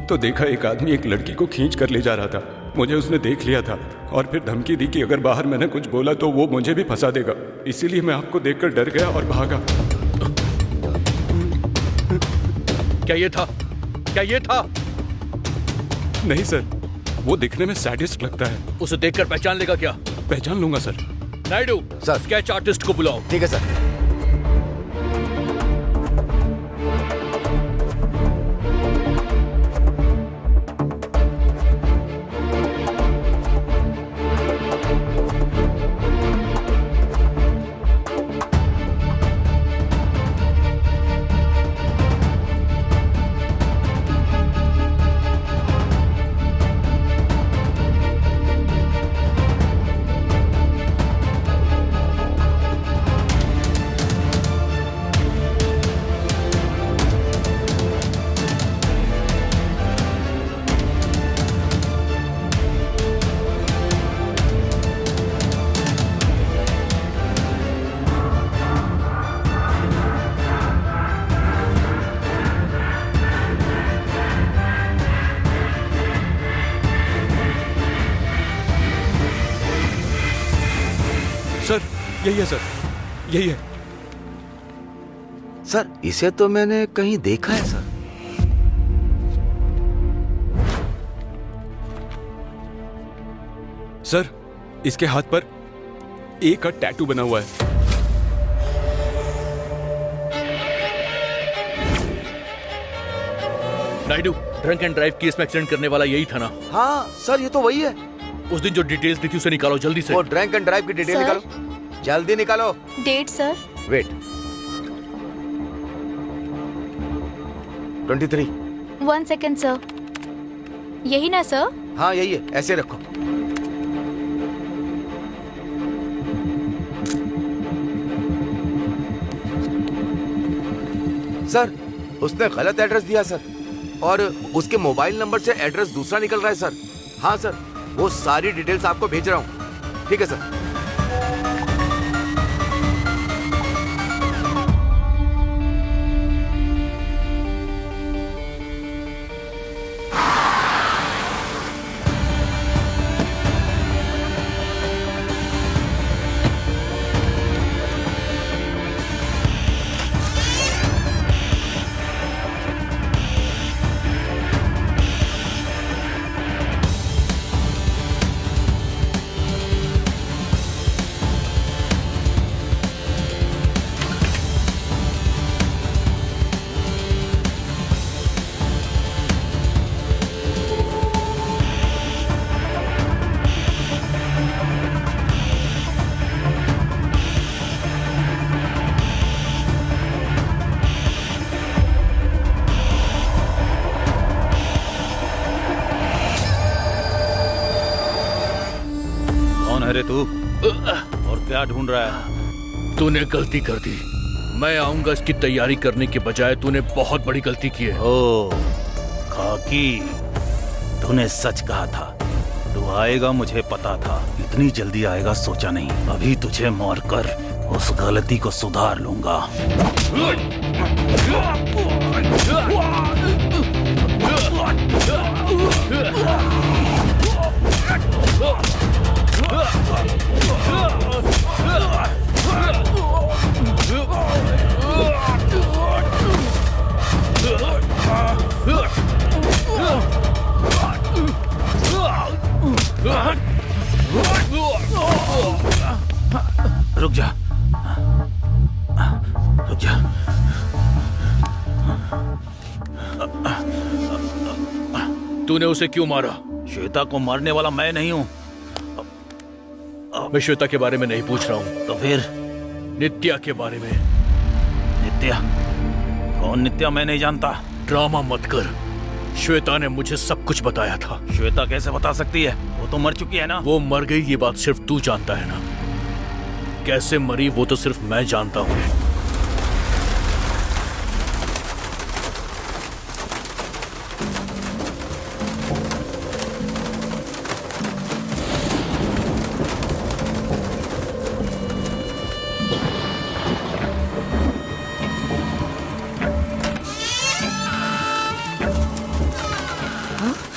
Speaker 8: तो देखा एक आदमी एक लड़की को खींच कर ले जा रहा था। मुझे उसने देख लिया था और फिर धमकी दी कि अगर बाहर मैंने कुछ बोला तो वो मुझे भी फंसा देगा। इसीलिए मैं आपको देखकर डर गया और भागा।
Speaker 2: क्या ये था? क्या ये था?
Speaker 8: नहीं सर, वो दिखने में सैडिस्ट लगता है।
Speaker 2: उसे देखकर पहचान लेगा क्या?
Speaker 8: पहचान लूंगा sir.
Speaker 2: Naidu
Speaker 3: sir.
Speaker 2: Sketch artist को बुलाओ।
Speaker 3: ठीक है सर।
Speaker 8: सर यही है सर, यही है।
Speaker 3: सर इसे तो मैंने कहीं देखा है सर।
Speaker 8: सर इसके हाथ पर ए का टैटू बना हुआ है।
Speaker 2: Naidu drunk and drive case में एक्सीडेंट करने वाला यही था ना?
Speaker 3: हाँ सर ये तो वही है।
Speaker 2: उस दिन जो डिटेल्स दी थी उसे निकालो जल्दी से।
Speaker 3: वो ड्रंक एंड ड्राइव की डिटेल
Speaker 1: सर।
Speaker 3: निकालो, जल्दी निकालो।
Speaker 1: Date sir.
Speaker 3: Wait 23।
Speaker 1: 1 second sir. यही ना सर?
Speaker 3: हाँ यही है, ऐसे रखो। सर उसने गलत एड्रेस दिया सर, और उसके मोबाइल नंबर से एड्रेस दूसरा निकल रहा है सर। हाँ सर, वो सारी डिटेल्स आपको भेज रहा हूँ। ठीक है सर।
Speaker 8: अरे तू और क्या ढूंढ रहा है?
Speaker 2: तूने गलती कर दी। मैं आऊंगा इसकी तैयारी करने के बजाय तूने बहुत बड़ी गलती की है।
Speaker 8: ओ खाकी, तूने सच कहा था। तू आएगा मुझे पता था, इतनी जल्दी आएगा सोचा नहीं। अभी तुझे मारकर उस गलती को सुधार लूंगा। रुक जा, रुक जा।
Speaker 2: तूने उसे क्यों मारा?
Speaker 8: श्वेता को मारने वाला मैं नहीं हूँ।
Speaker 2: मैं श्वेता के बारे में नहीं पूछ रहा हूँ,
Speaker 8: तो फिर?
Speaker 2: नित्या के बारे में।
Speaker 8: नित्या? कौन नित्या? मैं नहीं जानता।
Speaker 2: ड्रामा मत कर, श्वेता ने मुझे सब कुछ बताया था।
Speaker 8: श्वेता कैसे बता सकती है? वो तो मर चुकी है ना।
Speaker 2: वो मर गई ये बात सिर्फ तू जानता है ना, कैसे मरी वो तो सिर्फ मैं जानता हूँ।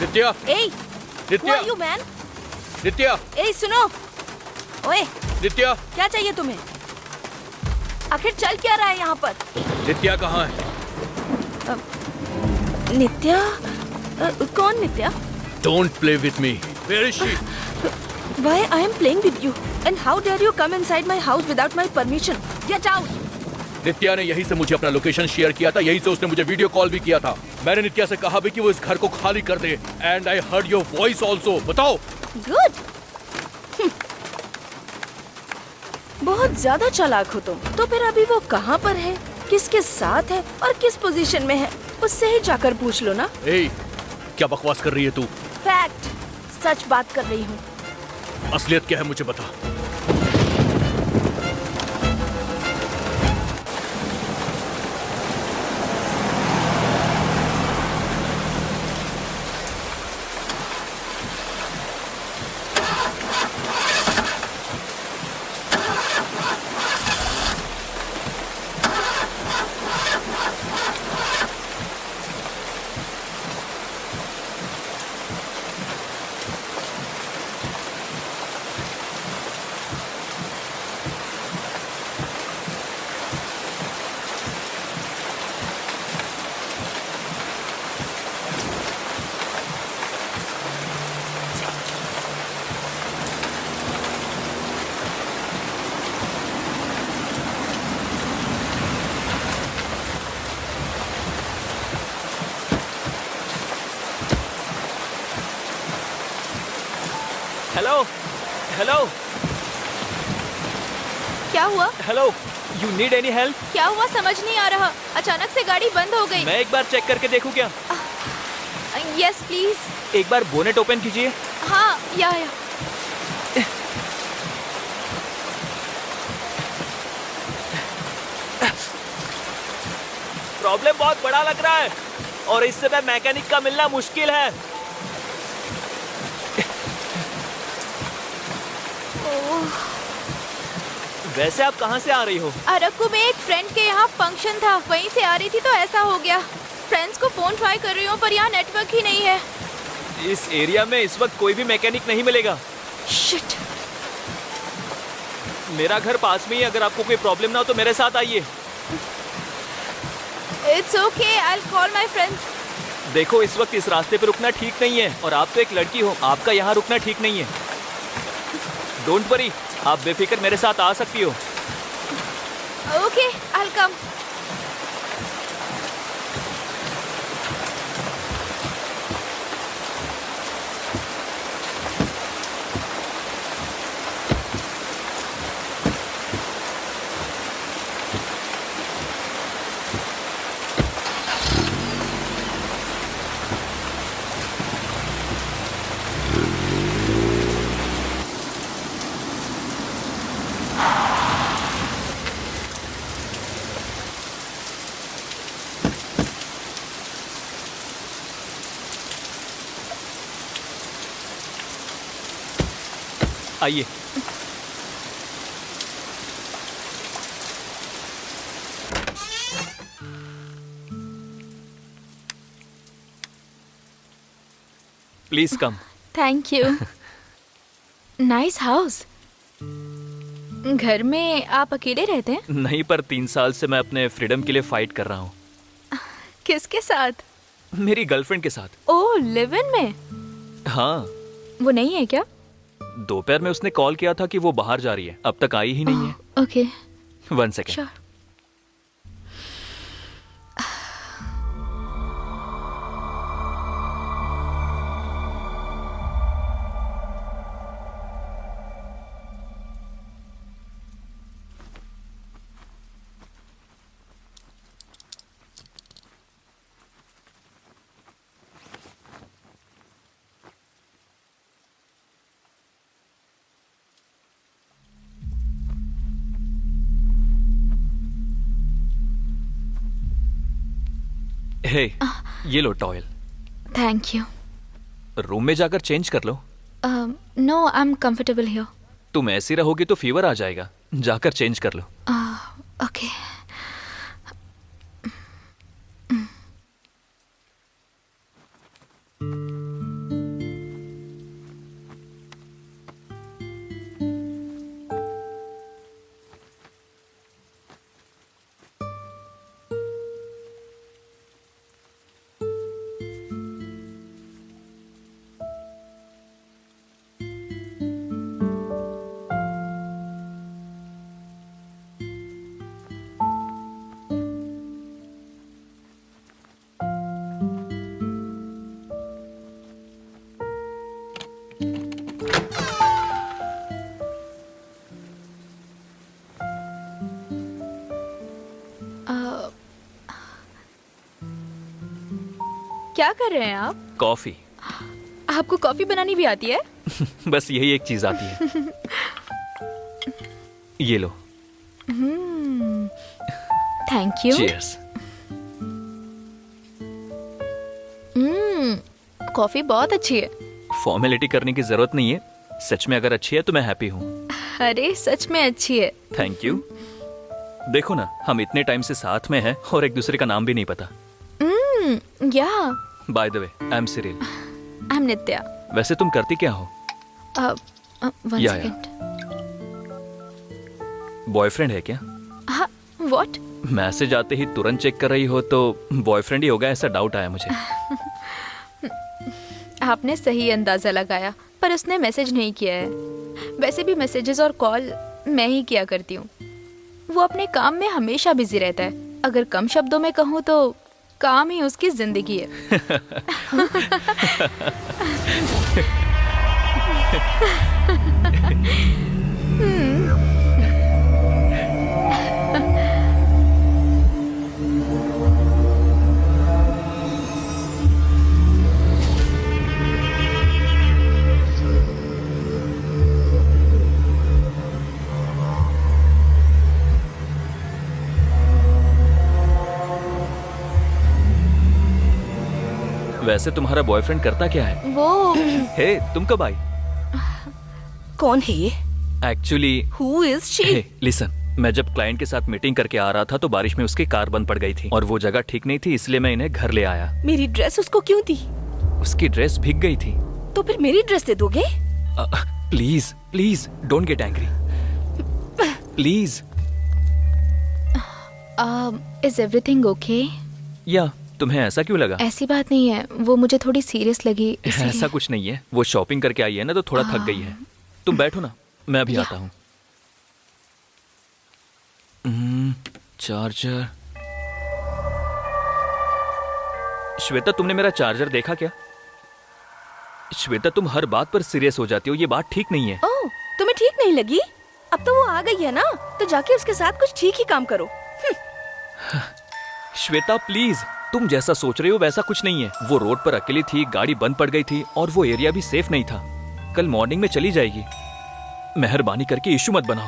Speaker 2: नित्या,
Speaker 6: ए,
Speaker 2: नित्या,
Speaker 6: यू मैन?
Speaker 2: नित्या,
Speaker 6: ए सुनो, ओए
Speaker 2: नित्या,
Speaker 6: क्या चाहिए तुम्हें? आखिर चल क्या रहा है यहाँ पर?
Speaker 2: नित्या कहाँ है?
Speaker 6: नित्या? कौन नित्या?
Speaker 2: Don't play with me. Where is she?
Speaker 6: Why I am playing with you? And how dare you come inside my house without my permission? Get out!
Speaker 2: नित्या ने यहीं से मुझे अपना लोकेशन शेयर किया था, यहीं से उसने मुझे वीडियो कॉल भी किया था। मैंने नित्या से कहा भी कि वो इस घर को खाली कर दे। And I heard your voice also. बताओ।
Speaker 6: Good. बहुत ज्यादा चालाक हो तुम। तो फिर अभी वो कहाँ पर है, किसके साथ है और किस पोजीशन में है, उससे ही जाकर पूछ लो ना।
Speaker 2: ए, क्या बकवास कर रही है तू?
Speaker 6: फैक्ट, सच बात कर रही हूँ।
Speaker 2: असलियत क्या है मुझे बता।
Speaker 4: हेलो, हेलो,
Speaker 1: क्या हुआ?
Speaker 4: Hello, you need any help?
Speaker 1: क्या हुआ समझ नहीं आ रहा। अचानक से गाड़ी बंद हो गई।
Speaker 4: मैं एक बार चेक करके देखूं क्या?
Speaker 1: Yes please.
Speaker 4: एक बार बोनेट ओपन कीजिए।
Speaker 1: हाँ, या।
Speaker 4: प्रॉब्लम बहुत बड़ा लग रहा है और इस समय मैकेनिक का मिलना मुश्किल है। वैसे आप कहाँ से आ रही हो?
Speaker 1: अरक्कू में एक फ्रेंड के यहाँ फंक्शन था, वहीं से आ रही थी तो ऐसा हो गया। फ्रेंड्स को फोन ट्राई कर रही हूँ पर यहाँ नेटवर्क ही नहीं है।
Speaker 4: इस एरिया में इस वक्त कोई भी मैकेनिक नहीं मिलेगा।
Speaker 1: शिट।
Speaker 4: मेरा घर पास में ही, अगर आपको कोई प्रॉब्लम ना हो तो मेरे साथ आइए।
Speaker 1: It's okay, I will call my friends.
Speaker 4: देखो, इस वक्त इस रास्ते पे रुकना ठीक नहीं है और आप तो एक लड़की हो, आपका यहाँ रुकना ठीक नहीं है। डोंट वरी, आप बेफिक्र मेरे साथ आ सकती हो।
Speaker 1: Okay, I will come.
Speaker 4: आइए। Please come.
Speaker 1: Thank you. Nice house. घर में आप अकेले रहते हैं?
Speaker 4: नहीं, पर 3 साल से मैं अपने फ्रीडम के लिए फाइट कर रहा हूँ।
Speaker 1: किसके साथ?
Speaker 4: मेरी गर्लफ्रेंड के साथ।
Speaker 1: ओह, लिव इन में?
Speaker 4: हाँ।
Speaker 1: वो नहीं है क्या?
Speaker 4: दोपहर में उसने कॉल किया था कि वो बाहर जा रही है, अब तक आई ही नहीं है।
Speaker 1: Okay
Speaker 4: 1 second.
Speaker 1: श्योर।
Speaker 4: हे, ये लो टॉयल।
Speaker 1: Thank you.
Speaker 4: रूम में जाकर चेंज कर लो।
Speaker 1: No, I am comfortable here.
Speaker 4: तुम ऐसी रहोगी तो फीवर आ जाएगा, जाकर चेंज कर लो।
Speaker 1: ओके। क्या कर रहे हैं आप?
Speaker 4: कॉफी।
Speaker 1: आपको कॉफी बनानी भी आती है?
Speaker 4: बस यही एक चीज आती है। ये लो।
Speaker 1: Thank you.
Speaker 4: चीयर्स।
Speaker 1: कॉफी बहुत अच्छी है।
Speaker 4: फॉर्मेलिटी करने की जरूरत नहीं है, सच में अगर अच्छी है तो मैं हैप्पी हूँ।
Speaker 1: अरे सच में अच्छी है।
Speaker 4: Thank you. देखो ना, हम इतने टाइम से साथ में हैं और एक दूसरे का नाम भी नहीं पता।
Speaker 1: Yeah
Speaker 4: by the way, I am Cyril.
Speaker 1: I am Nitya.
Speaker 4: वैसे तुम करती क्या हो?
Speaker 1: वन
Speaker 4: या।
Speaker 1: सेकंड।
Speaker 4: बॉयफ्रेंड है क्या?
Speaker 1: हाँ, व्हाट?
Speaker 4: मैसेज आते ही तुरंत चेक कर रही हो तो बॉयफ्रेंड ही होगा, ऐसा डाउट आया मुझे।
Speaker 1: आपने सही अंदाजा लगाया, पर उसने मैसेज नहीं किया है। वैसे भी मैसेजेस और कॉल मैं ही किया करती हूँ। वो अपने काम में हमेशा बिजी रहता है। अगर कम शब्दों में कहूँ तो काम ही उसकी जिंदगी है।
Speaker 4: वैसे तुम्हारा बॉयफ्रेंड करता क्या है?
Speaker 1: वो
Speaker 4: हे, तुम कब आई?
Speaker 6: कौन है ये?
Speaker 4: Actually
Speaker 6: who is she?
Speaker 4: Listen, मैं जब क्लाइंट के साथ मीटिंग करके आ रहा था तो बारिश में उसकी कार बंद पड़ गई थी और वो जगह ठीक नहीं थी, इसलिए मैं इन्हें घर ले आया।
Speaker 6: मेरी ड्रेस उसको क्यों दी?
Speaker 4: उसकी ड्रेस भीग गई थी।
Speaker 6: तो फिर मेरी ड्रेस दे दोगे?
Speaker 4: Please please don't get angry, please.
Speaker 1: Is everything okay?
Speaker 4: या तुम्हें ऐसा क्यों लगा?
Speaker 1: ऐसी बात नहीं है, वो मुझे थोड़ी सीरियस लगी इसलिए।
Speaker 4: ऐसा कुछ नहीं है, वो शॉपिंग करके आई है ना तो थोड़ा थक गई है। तुम बैठो ना, मैं अभी आता हूँ। चार्जर। श्वेता, तुमने मेरा चार्जर देखा क्या? श्वेता, तुम हर बात पर सीरियस हो जाती हो, ये बात ठीक नहीं है।
Speaker 6: ओह, तुम्हें ठीक नहीं लगी? अब तो वो आ गई है ना, तो जाके उसके साथ कुछ ठीक ही काम करो।
Speaker 4: श्वेता प्लीज, तुम जैसा सोच रही हो वैसा कुछ नहीं है। वो रोड पर अकेली थी, गाड़ी बंद पड़ गई थी और वो एरिया भी सेफ नहीं था। कल मॉर्निंग में चली जाएगी। मेहरबानी करके इशू मत बनाओ।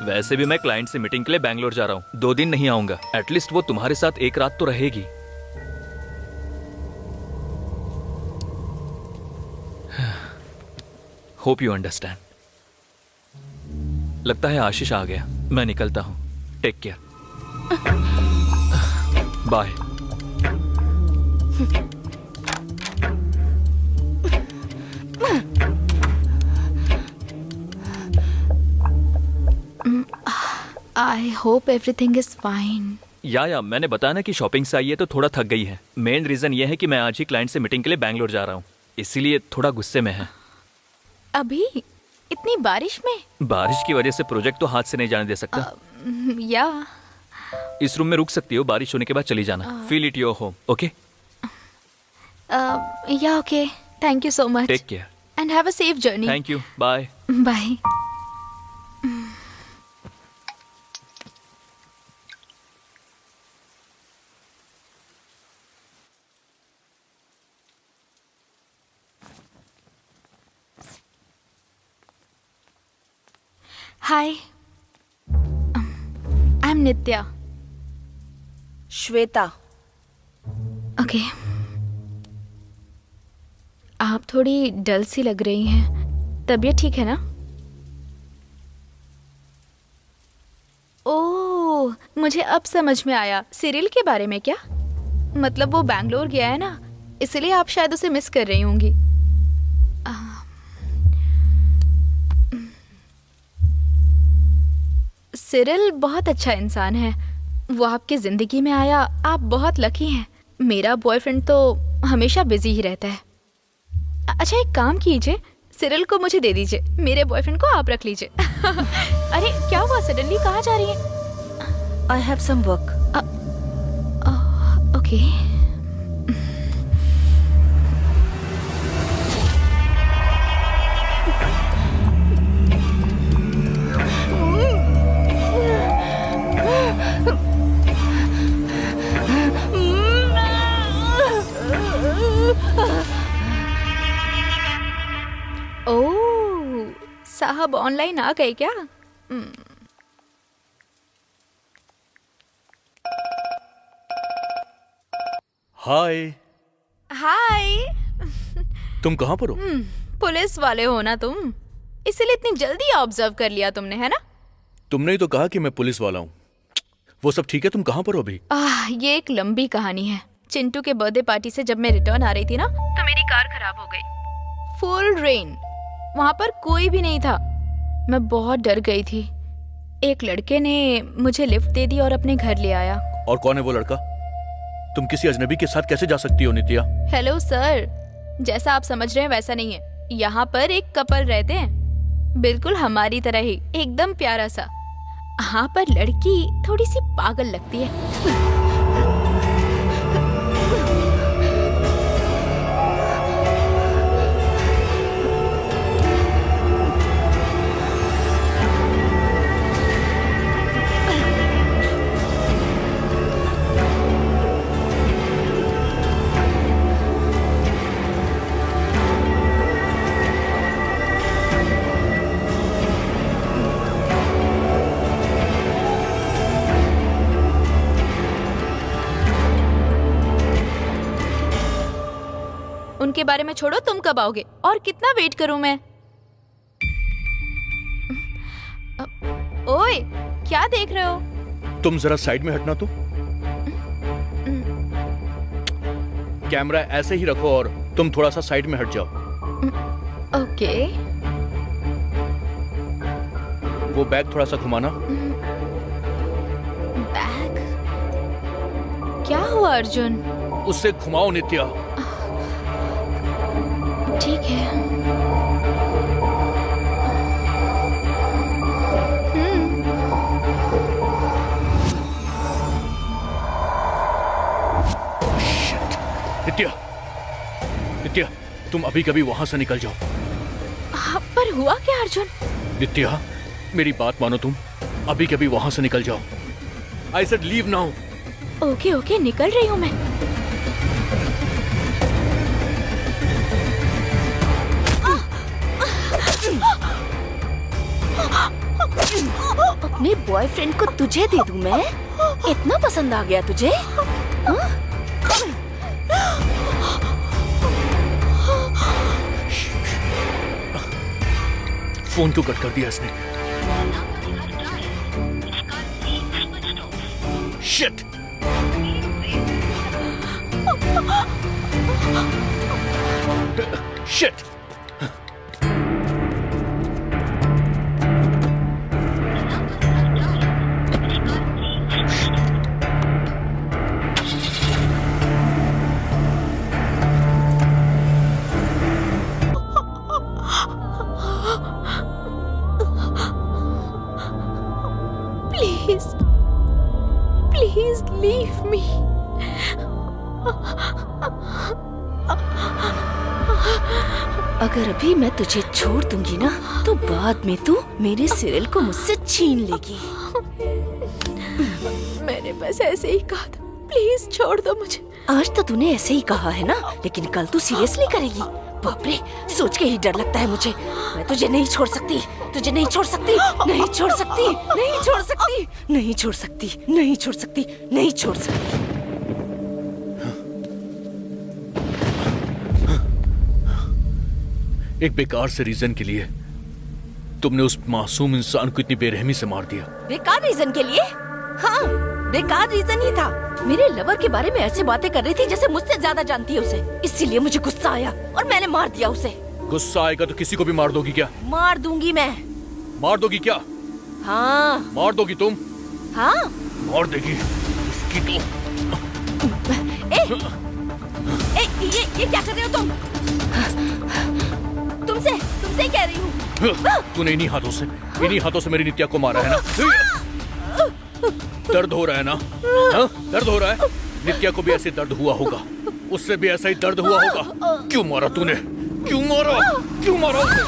Speaker 4: वैसे भी मैं क्लाइंट से मीटिंग के लिए बैंगलोर जा रहा हूँ, 2 दिन नहीं आऊंगा। एटलीस्ट वो तुम्हारे साथ एक रात तो रहेगी। Hope you understand. लगता है आशीष आ गया, मैं निकलता हूँ। Take care, bye.
Speaker 1: I hope everything is fine.
Speaker 4: या मैंने बताया ना कि शॉपिंग से आई है तो थोड़ा थक गई है। मेन रीजन ये है कि मैं आज ही क्लाइंट से मीटिंग के लिए बैंगलोर जा रहा हूँ, इसीलिए थोड़ा गुस्से में है।
Speaker 1: अभी इतनी बारिश में?
Speaker 4: बारिश की वजह से प्रोजेक्ट तो हाथ से नहीं जाने दे सकता।
Speaker 1: या
Speaker 4: इस रूम में रुक सकती हो, बारिश होने के बाद चली जाना। Feel it your home, okay?
Speaker 1: Yeah okay, thank you so much
Speaker 4: take care.
Speaker 1: And have a safe journey.
Speaker 4: Thank you, bye.
Speaker 1: Bye. Hi, I am Nitya.
Speaker 6: Shweta.
Speaker 1: Okay. आप थोड़ी डल सी लग रही हैं। तबीयत ठीक है ना? ओह, मुझे अब समझ में आया। सिरिल के बारे में क्या? मतलब वो बैंगलोर गया है ना, इसलिए आप शायद उसे मिस कर रही होंगी। सिरिल बहुत अच्छा इंसान है। वो आपकी जिंदगी में आया, आप बहुत लकी हैं। मेरा बॉयफ्रेंड तो हमेशा बिजी ही रहता है। अच्छा, एक काम कीजिए, सिरिल को मुझे दे दीजिए, मेरे बॉयफ्रेंड को आप रख लीजिए। अरे क्या हुआ, सडनली कहाँ जा रही हैं?
Speaker 6: I have some work.
Speaker 1: Okay. Oh, साहब ऑनलाइन आ गए क्या?
Speaker 2: हाय,
Speaker 1: हाय।
Speaker 2: तुम कहाँ पर हो?
Speaker 1: पुलिस वाले हो ना तुम, इसलिए इतनी जल्दी ऑब्जर्व कर लिया तुमने, है ना?
Speaker 2: तुमने ही तो कहा कि मैं पुलिस वाला हूँ। वो सब ठीक है, तुम कहाँ पर हो अभी?
Speaker 1: ये एक लंबी कहानी है। चिंटू के बर्थडे पार्टी से जब मैं रिटर्न आ रही थी ना, तो मेरी कार खराब हो गई। फुल रेन, वहां पर कोई भी नहीं था। मैं बहुत डर गई थी। एक लड़के ने मुझे लिफ्ट दे दी और अपने घर ले आया।
Speaker 2: और कौन है वो लड़का? तुम किसी अजनबी के साथ कैसे जा सकती हो नित्या?
Speaker 1: हेलो सर, जैसा आप समझ रहे हैं वैसा नहीं है। यहाँ पर एक कपल रहते हैं, बिल्कुल हमारी तरह ही, एकदम प्यारा सा। हाँ, पर लड़की थोड़ी सी पागल लगती है। उनके बारे में छोड़ो, तुम कब आओगे और कितना वेट करूं मैं? ओए, क्या देख रहे हो?
Speaker 2: तुम जरा साइड में हटना तो। कैमरा ऐसे ही रखो और तुम थोड़ा सा साइड में हट जाओ।
Speaker 1: ओके।
Speaker 2: वो बैग थोड़ा सा घुमाना।
Speaker 1: बैग? क्या हुआ अर्जुन?
Speaker 2: उससे घुमाओ नित्या।
Speaker 1: ठीक है।
Speaker 2: नित्या, नित्या, तुम अभी कभी वहां से निकल जाओ।
Speaker 1: पर हुआ क्या अर्जुन?
Speaker 2: नित्या, मेरी बात मानो, तुम अभी कभी वहां से निकल जाओ। I said leave now.
Speaker 1: Okay okay, निकल रही हूँ मैं।
Speaker 6: अपने बॉयफ्रेंड को तुझे दे दूं मैं? इतना पसंद आ गया तुझे? हाँ?
Speaker 2: फोन क्यों कट कर दिया इसने? शिट! शिट!
Speaker 6: अगर अभी मैं तुझे छोड़ दूंगी ना तो बाद में तू मेरे सिरिल को मुझसे छीन लेगी।
Speaker 1: मैंने बस ऐसे ही कहा था, प्लीज छोड़ दो मुझे।
Speaker 6: आज तो तूने ऐसे ही कहा है ना, लेकिन कल तू सीरियसली करेगी? बाप रे, सोच के ही डर लगता है मुझे। मैं तुझे नहीं छोड़ सकती, तुझे नहीं छोड़ सकती, नहीं छोड़ सकती, नहीं छोड़ सकती, नहीं छोड़ सकती, नहीं छोड़ सकती, नहीं छोड़ सकती।
Speaker 2: एक बेकार से रीजन के लिए तुमने उस मासूम इंसान को इतनी बेरहमी से मार दिया।
Speaker 6: बेकार रीजन के लिए? हाँ, बेकार रीजन ही था। मेरे लवर के बारे में ऐसे बातें कर रही थी जैसे मुझसे ज्यादा जानती है उसे। इसीलिए मुझे गुस्सा आया और मैंने मार दिया उसे।
Speaker 2: गुस्सा आएगा तो किसी को भी मार दोगी क्या?
Speaker 6: मार दूंगी मैं।
Speaker 2: मार दोगी क्या?
Speaker 6: हाँ।
Speaker 2: मार दोगी तुम?
Speaker 6: हाँ।
Speaker 2: मार देगी इसकी तो।
Speaker 6: ये क्या कर रहे हो तुम? तुमसे कह रही हूँ।
Speaker 2: तूने इन्हीं हाथों से मेरी नित्या को मारा है ना? दर्द हो रहा है ना? हाँ? दर्द हो रहा है? नित्या को भी ऐसे दर्द हुआ होगा, उससे भी ऐसा ही दर्द हुआ होगा। क्यों मारा तूने? क्यों मारा? क्यों मारा उसे?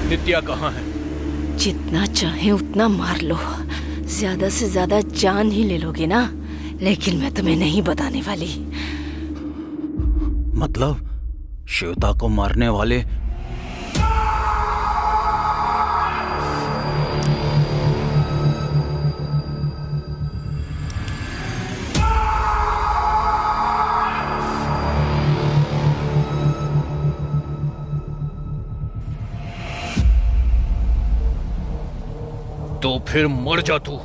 Speaker 2: नित्या कहाँ है?
Speaker 6: जितना चाहे उतना मार लो, ज्यादा से ज्यादा जान ही ले लोगे ना, लेकिन मैं तुम्हें नहीं बताने वाली।
Speaker 8: मतलब श्वेता को मारने वाले
Speaker 2: तो फिर मर जा तू।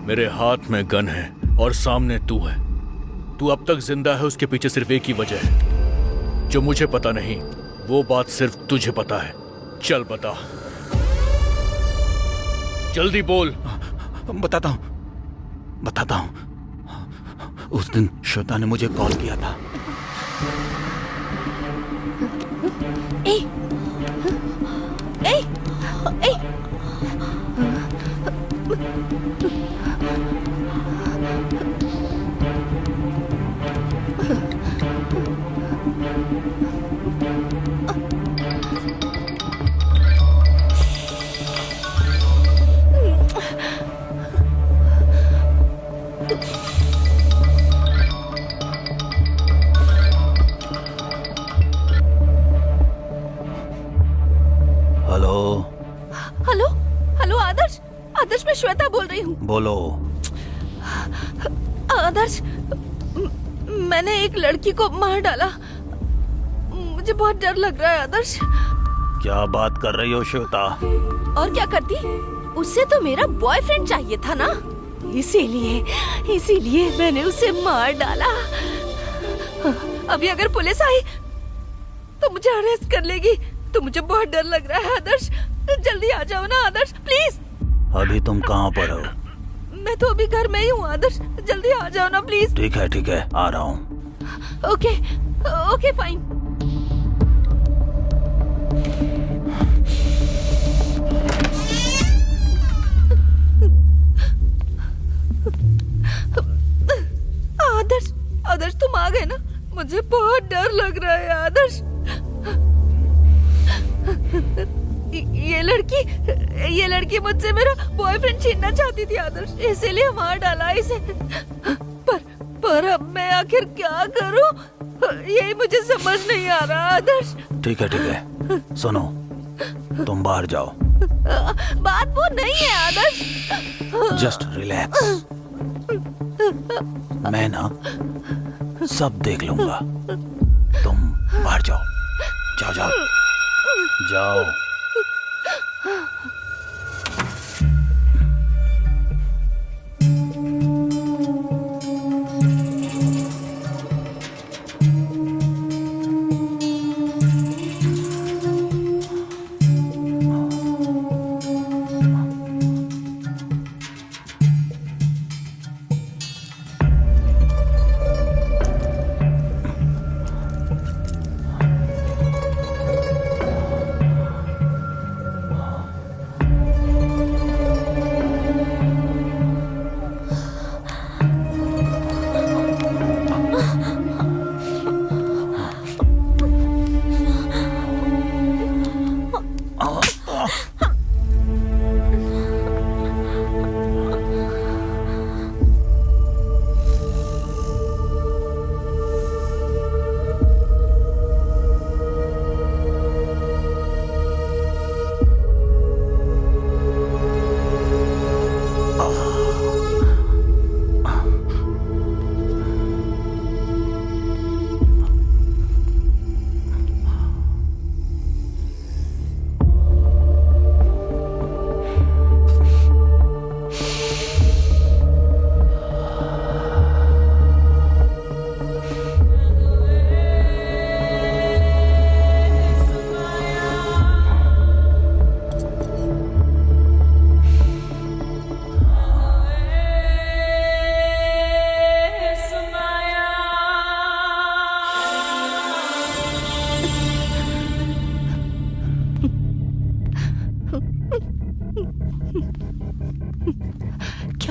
Speaker 2: मेरे हाथ में गन है और सामने तू है। तू अब तक जिंदा है, उसके पीछे सिर्फ एक ही वजह है जो मुझे पता नहीं। वो बात सिर्फ तुझे पता है। चल बता, जल्दी बोल।
Speaker 8: बताता हूँ। उस दिन श्वेता ने मुझे कॉल किया था।
Speaker 6: ए, ए, ए, हेलो आदर्श, मैं श्वेता बोल रही हूँ।
Speaker 8: बोलो।
Speaker 6: आदर्श, मैंने एक लड़की को मार डाला। मुझे बहुत डर लग रहा है आदर्श।
Speaker 8: क्या बात कर रही हो श्वेता?
Speaker 6: और क्या करती? उससे तो मेरा बॉयफ्रेंड चाहिए था ना, इसीलिए मैंने उसे मार डाला। अभी अगर पुलिस आई तो मुझे अरेस्ट कर लेगी, तो मुझे बहुत डर लग रहा है आदर्श। जल्दी आ जाओ ना आदर्श, प्लीज।
Speaker 8: अभी तुम कहाँ पर हो?
Speaker 6: मैं तो अभी घर में ही हूँ आदर्श, जल्दी आ जाओ ना प्लीज।
Speaker 8: ठीक है, आ रहा हूँ।
Speaker 6: Okay fine. आदर्श तुम आ गए ना, मुझे बहुत डर लग रहा है आदर्श। ये लड़की मुझसे मेरा बॉयफ्रेंड छीनना चाहती थी आदर्श, इसीलिए मार डाला इसे। पर अब मैं आखिर क्या करूं, यही मुझे समझ नहीं आ रहा आदर्श।
Speaker 8: ठीक है, सुनो, तुम बाहर जाओ।
Speaker 6: बात वो नहीं है आदर्श।
Speaker 8: जस्ट रिलैक्स, मैं ना सब देख लूंगा। तुम बाहर जाओ।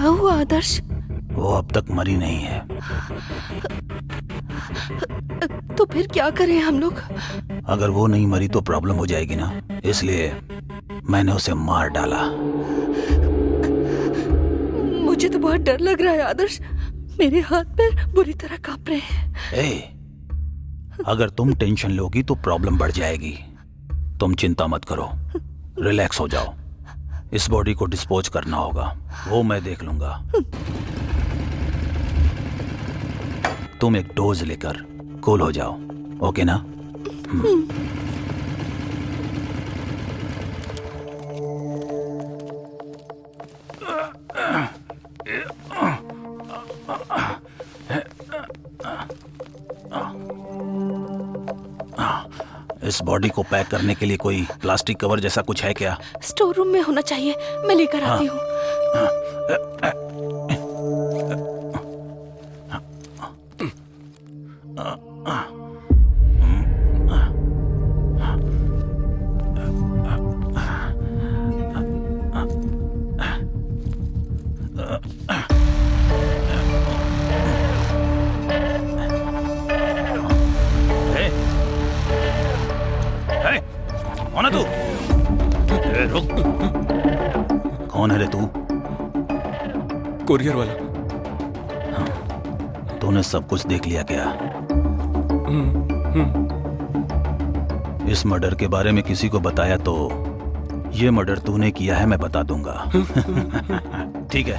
Speaker 6: क्या हुआ आदर्श?
Speaker 8: वो अब तक मरी नहीं है।
Speaker 6: तो फिर क्या करें हम लोग?
Speaker 8: अगर वो नहीं मरी तो प्रॉब्लम हो जाएगी ना, इसलिए मैंने उसे मार डाला।
Speaker 6: मुझे तो बहुत डर लग रहा है आदर्श, मेरे हाथ पैर बुरी तरह कांप रहे हैं।
Speaker 8: अगर तुम टेंशन लोगी तो प्रॉब्लम बढ़ जाएगी। तुम चिंता मत करो, रिलैक्स हो जाओ। इस बॉडी को डिस्पोज करना होगा, वो मैं देख लूंगा। तुम एक डोज लेकर कूल हो जाओ, ओके ना? इस बॉडी को पैक करने के लिए कोई प्लास्टिक कवर जैसा कुछ है क्या?
Speaker 6: स्टोर रूम में होना चाहिए, मैं लेकर आती हूँ।
Speaker 8: कौन है तू? रुक। कौन है रे तू?
Speaker 5: कुरियर वाला।
Speaker 8: तूने सब कुछ देख लिया क्या? इस मर्डर के बारे में किसी को बताया तो ये मर्डर तूने किया है मैं बता दूंगा। ठीक है,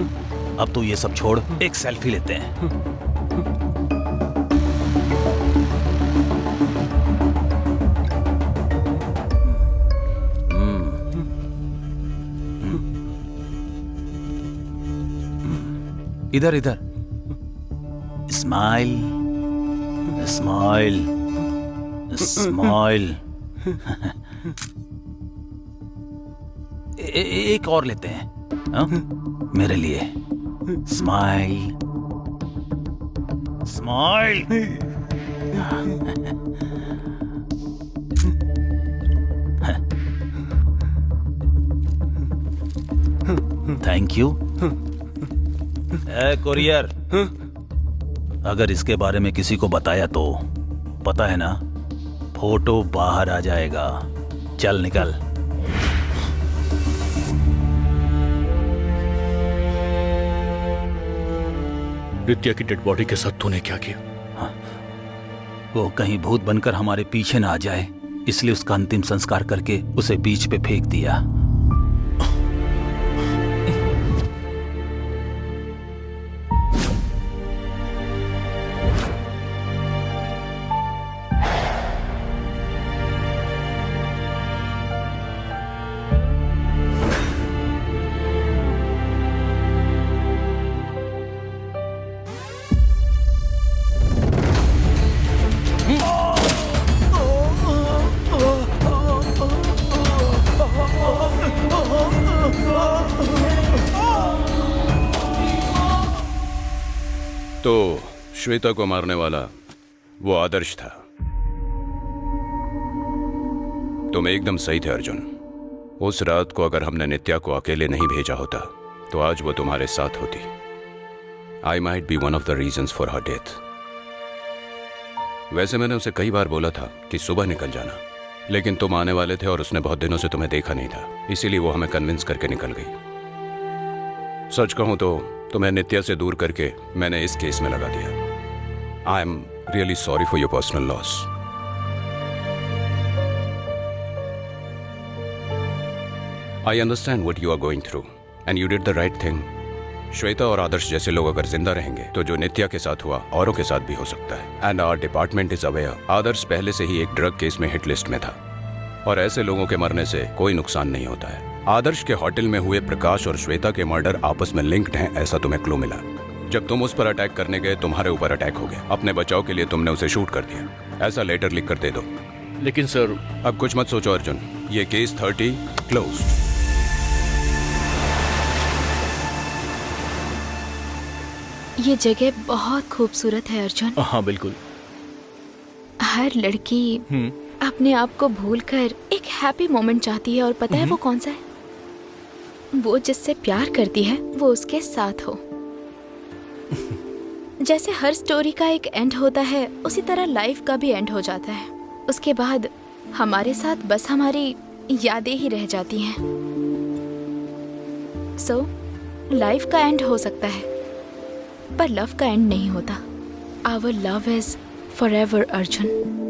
Speaker 8: अब तू ये सब छोड़, एक सेल्फी लेते हैं। इधर इधर। Smile smile smile. एक और लेते हैं, हाँ? मेरे लिए smile smile. Thank you. Courier, अगर इसके बारे में किसी को बताया तो पता है ना, फोटो बाहर आ जाएगा। चल निकल।
Speaker 2: नित्या की डेड बॉडी के साथ तूने क्या किया?
Speaker 8: वो कहीं भूत बनकर हमारे पीछे ना आ जाए, इसलिए उसका अंतिम संस्कार करके उसे बीच पे फेंक दिया।
Speaker 5: तो श्वेता को मारने वाला वो आदर्श था। तुम एकदम सही थे अर्जुन। उस रात को अगर हमने नित्या को अकेले नहीं भेजा होता तो आज वो तुम्हारे साथ होती। I might be one of the reasons for her death. वैसे मैंने उसे कई बार बोला था कि सुबह निकल जाना, लेकिन तुम आने वाले थे और उसने बहुत दिनों से तुम्हें देखा नहीं था, इसीलिए वो हमें कन्विंस करके निकल गई। सच कहूं तो तुम्हें नित्या से दूर करके मैंने इस केस में लगा दिया। I am really sorry for your personal loss. I understand what you are going through and you did the right thing. Shweta और आदर्श जैसे लोग अगर जिंदा रहेंगे तो जो नित्या के साथ हुआ औरों के साथ भी हो सकता है। And our department is aware. Adarsh पहले से ही एक ड्रग केस में हिट लिस्ट में था और ऐसे लोगों के मरने से कोई नुकसान नहीं होता है। आदर्श के होटल में हुए प्रकाश और श्वेता के मर्डर आपस में लिंक्ड हैं, ऐसा तुम्हें क्लू मिला। जब तुम उस पर अटैक करने गए तुम्हारे ऊपर अटैक हो गया। अपने बचाव के लिए तुमने उसे शूट कर दिया। ऐसा लेटर लिख कर दे दो।
Speaker 2: लेकिन सर,
Speaker 5: अब कुछ मत सोचो अर्जुन, ये केस 30 क्लोज।
Speaker 1: ये जगह बहुत खूबसूरत है अर्जुन।
Speaker 2: हाँ बिल्कुल।
Speaker 1: हर लड़की अपने आप को भूलकर एक हैप्पी मोमेंट चाहती है, और पता है वो कौन सा है? वो जिससे प्यार करती है वो उसके साथ हो। जैसे हर स्टोरी का एक एंड होता है, उसी तरह लाइफ का भी एंड हो जाता है। उसके बाद हमारे साथ बस हमारी यादें ही रह जाती हैं। सो लाइफ का एंड हो सकता है, पर लव का एंड नहीं होता। Our love is forever Arjun.